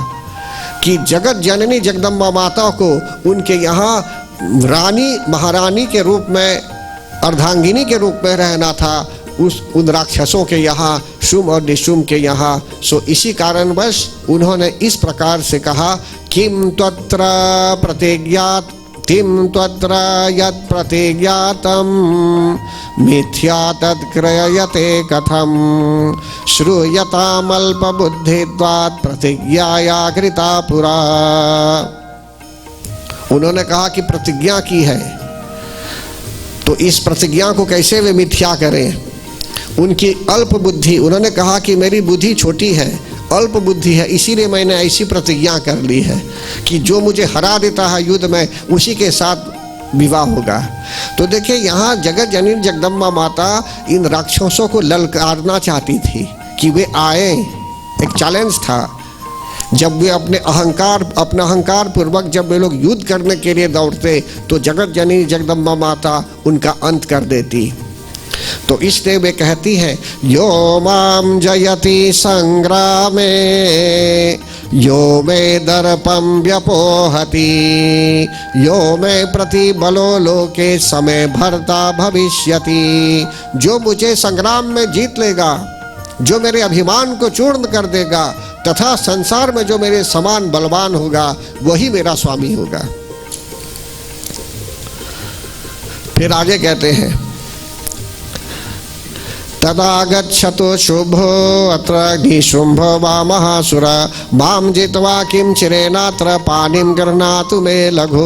कि जगत जननी जगदम्बा माता को उनके यहाँ रानी महारानी के रूप में, अर्धांगिनी के रूप में रहना था उन राक्षसों के यहाँ, शुंभ और निशुंभ के यहाँ। सो इसी कारणवश उन्होंने इस प्रकार से कहा, किम त्वत्र प्रतिज्ञात किम त्वत्र यत् प्रतिज्ञातम् मिथ्या तत्क्रयते कथम श्रूयतामल्पबुद्धित्वात् प्रतिज्ञाया कृता पुरा। उन्होंने कहा कि प्रतिज्ञा की है तो इस प्रतिज्ञा को कैसे वे मिथ्या करें। उनकी अल्प बुद्धि, उन्होंने कहा कि मेरी बुद्धि छोटी है, अल्प बुद्धि है, इसीलिए मैंने ऐसी प्रतिज्ञा कर ली है कि जो मुझे हरा देता है युद्ध में उसी के साथ विवाह होगा। तो देखिए यहाँ जगत जननी जगदम्बा माता इन राक्षसों को ललकारना चाहती थी कि वे आए, एक चैलेंज था। जब वे अपना अहंकार पूर्वक जब वे लोग युद्ध करने के लिए दौड़ते तो जगत जननी जगदम्बा माता उनका अंत कर देती। तो इसलिए वे कहती हैं, यो माम जयति संग्रामे यो मे दर्पम व्यपोहति यो मे प्रतिबलो लोके समय भर्ता भविष्यति। जो मुझे संग्राम में जीत लेगा, जो मेरे अभिमान को चूर्ण कर देगा तथा संसार में जो मेरे समान बलवान होगा वही मेरा स्वामी होगा। फिर आगे कहते हैं, तदा गच्छतो शुभो अत्र निशुंभ वा महासुर माम जित्वा किम चिरेनात्र पानिम गृह्णातु मे लघु।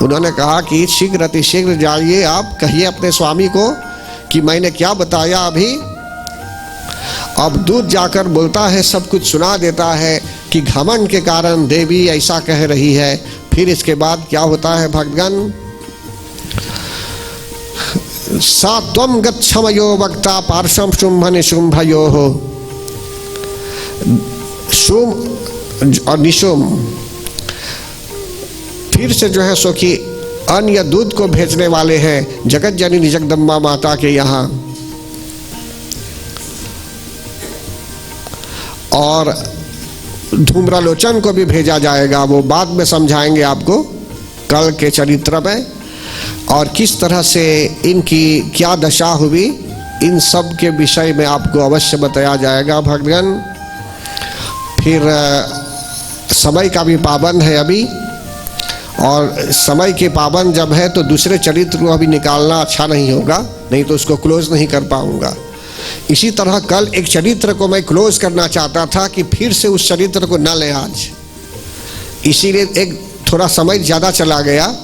उन्होंने कहा कि शीघ्र अतिशीघ्र जाइए, आप कहिए अपने स्वामी को कि मैंने क्या बताया अभी। अब दूत जाकर बोलता है, सब कुछ सुना देता है कि घमंड के कारण देवी ऐसा कह रही है। फिर इसके बाद क्या होता है भक्तगण, सा त्वं गच्छमयो वक्ता पार्श्वं शुंभ निशुंभयो हो। शुंभ और निशुंभ फिर से जो है सो कि अन्य दूत को भेजने वाले हैं जगत जननी जगदम्बा माता के यहाँ, और धूम्रलोचन को भी भेजा जाएगा। वो बाद में समझाएंगे आपको कल के चरित्र में, और किस तरह से इनकी क्या दशा हुई, इन सब के विषय में आपको अवश्य बताया जाएगा भक्तगण। फिर समय का भी पाबंद है अभी, और समय के पाबंद जब है तो दूसरे चरित्र को अभी निकालना अच्छा नहीं होगा, नहीं तो उसको क्लोज नहीं कर पाऊंगा। इसी तरह कल एक चरित्र को मैं क्लोज करना चाहता था कि फिर से उस चरित्र को न ले आज, इसीलिए एक थोड़ा समय ज़्यादा चला गया,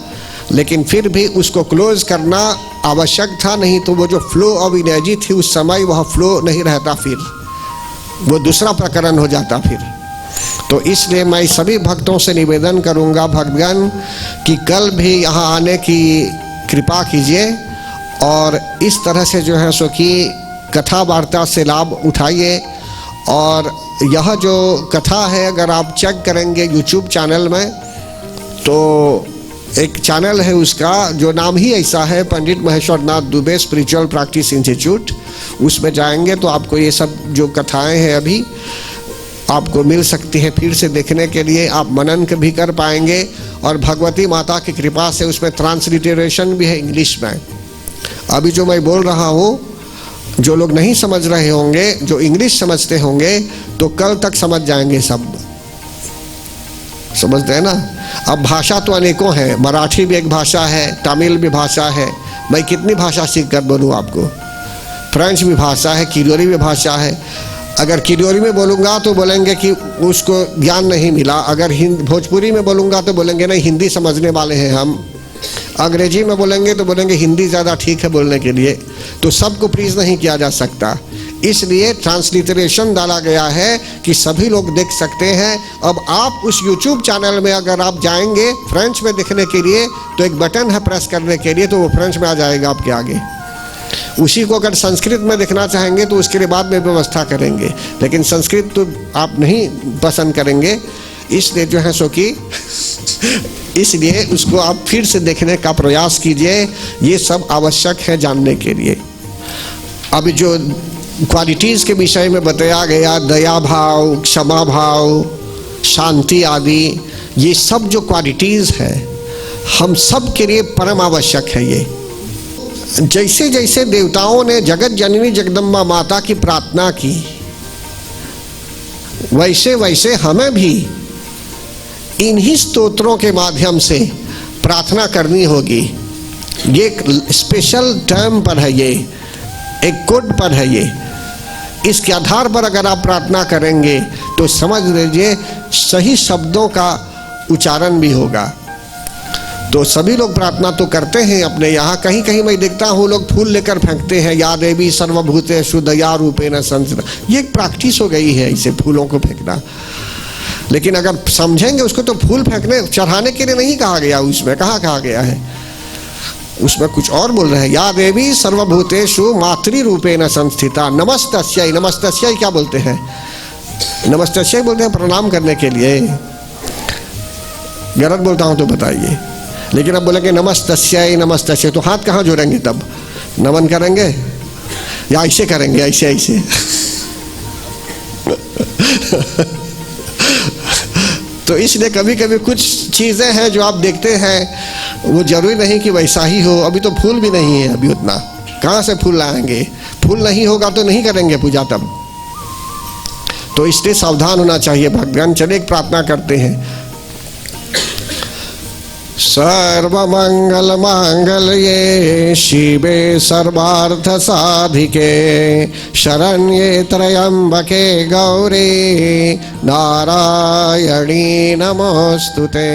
लेकिन फिर भी उसको क्लोज करना आवश्यक था। नहीं तो वो जो फ्लो ऑफ एनर्जी थी उस समय वह फ्लो नहीं रहता, फिर वो दूसरा प्रकरण हो जाता फिर। तो इसलिए मैं सभी भक्तों से निवेदन करूंगा भक्तगण कि कल भी यहाँ आने की कृपा कीजिए, और इस तरह से जो है सो कि कथा वार्ता से लाभ उठाइए। और यह जो कथा है अगर आप चेक करेंगे यूट्यूब चैनल में, तो एक चैनल है उसका जो नाम ही ऐसा है, पंडित महेश्वर नाथ दुबे स्पिरिचुअल प्रैक्टिस इंस्टीट्यूट। उसमें जाएंगे तो आपको ये सब जो कथाएं हैं अभी आपको मिल सकती है फिर से देखने के लिए, आप मनन भी कर पाएंगे। और भगवती माता की कृपा से उसमें ट्रांसलिटरेशन भी है इंग्लिश में। अभी जो मैं बोल रहा हूँ, जो लोग नहीं समझ रहे होंगे, जो इंग्लिश समझते होंगे, तो कल तक समझ जाएंगे सब, समझते हैं ना। अब भाषा तो अनेकों हैं, मराठी भी एक भाषा है, तमिल भी भाषा है, मैं कितनी भाषा सीख कर बोलूँ आपको। फ्रेंच भी भाषा है, किरोरी भी भाषा है। अगर किरोरी में बोलूँगा तो बोलेंगे कि उसको ज्ञान नहीं मिला, अगर भोजपुरी में बोलूँगा तो बोलेंगे नहीं हिंदी समझने वाले हैं हम, अंग्रेजी में बोलेंगे तो बोलेंगे हिंदी ज़्यादा ठीक है बोलने के लिए। तो सबको प्लीज़ नहीं किया जा सकता, इसलिए ट्रांसलिटरेशन डाला गया है कि सभी लोग देख सकते हैं। अब आप उस YouTube चैनल में अगर आप जाएंगे फ्रेंच में देखने के लिए, तो एक बटन है प्रेस करने के लिए, तो वो फ्रेंच में आ जाएगा आपके आगे। उसी को अगर संस्कृत में देखना चाहेंगे तो उसके लिए बाद में व्यवस्था करेंगे, लेकिन संस्कृत तो आप नहीं पसंद करेंगे, इसलिए जो है सो कि इसलिए उसको आप फिर से देखने का प्रयास कीजिए। ये सब आवश्यक है जानने के लिए। अभी जो क्वालिटीज़ के विषय में बताया गया, दया भाव, क्षमा भाव, शांति आदि, ये सब जो क्वालिटीज़ है हम सब के लिए परम आवश्यक है। ये जैसे जैसे देवताओं ने जगत जननी जगदम्बा माता की प्रार्थना की, वैसे वैसे हमें भी इन्हीं स्तोत्रों के माध्यम से प्रार्थना करनी होगी। ये एक स्पेशल टर्म पर है, ये एक कोड पर है। ये इसके आधार पर अगर आप प्रार्थना करेंगे तो समझ लीजिए सही शब्दों का उच्चारण भी होगा। तो सभी लोग प्रार्थना तो करते हैं अपने यहाँ, कहीं कहीं मैं देखता हूँ लोग फूल लेकर फेंकते हैं, या देवी सर्वभूतेषु दया रूपेण संस्थिता। ये एक प्रैक्टिस हो गई है इसे फूलों को फेंकना। लेकिन अगर समझेंगे उसको तो फूल फेंकने चढ़ाने के लिए नहीं कहा गया, उसमें कहा गया है, उसमें कुछ और बोल रहे हैं। या देवी सर्वभूतेषु मातृ रूपेण संस्थिता नमस्तस्यै। नमस्तस्यै क्या बोलते हैं? नमस्तस्यै बोलते हैं प्रणाम करने के लिए। गलत बोलता हूं तो बताइए। लेकिन अब बोलेंगे नमस्तस्यै नमस्तस्यै, तो हाथ कहाँ जोड़ेंगे? तब नमन करेंगे या ऐसे करेंगे? ऐसे ऐसे तो इसलिए कभी कभी कुछ चीज़ें हैं जो आप देखते हैं वो जरूरी नहीं कि वैसा ही हो। अभी तो फूल भी नहीं है, अभी उतना कहाँ से फूल लाएंगे? फूल नहीं होगा तो नहीं करेंगे पूजा तब। तो इसलिए सावधान होना चाहिए भक्तगण। चलिए एक प्रार्थना करते हैं। सर्वमंगल मांगल्ये शिवे सर्वार्थ साधिके शरण्ये त्र्यंबके गौरी नारायणी नमोस्तुते।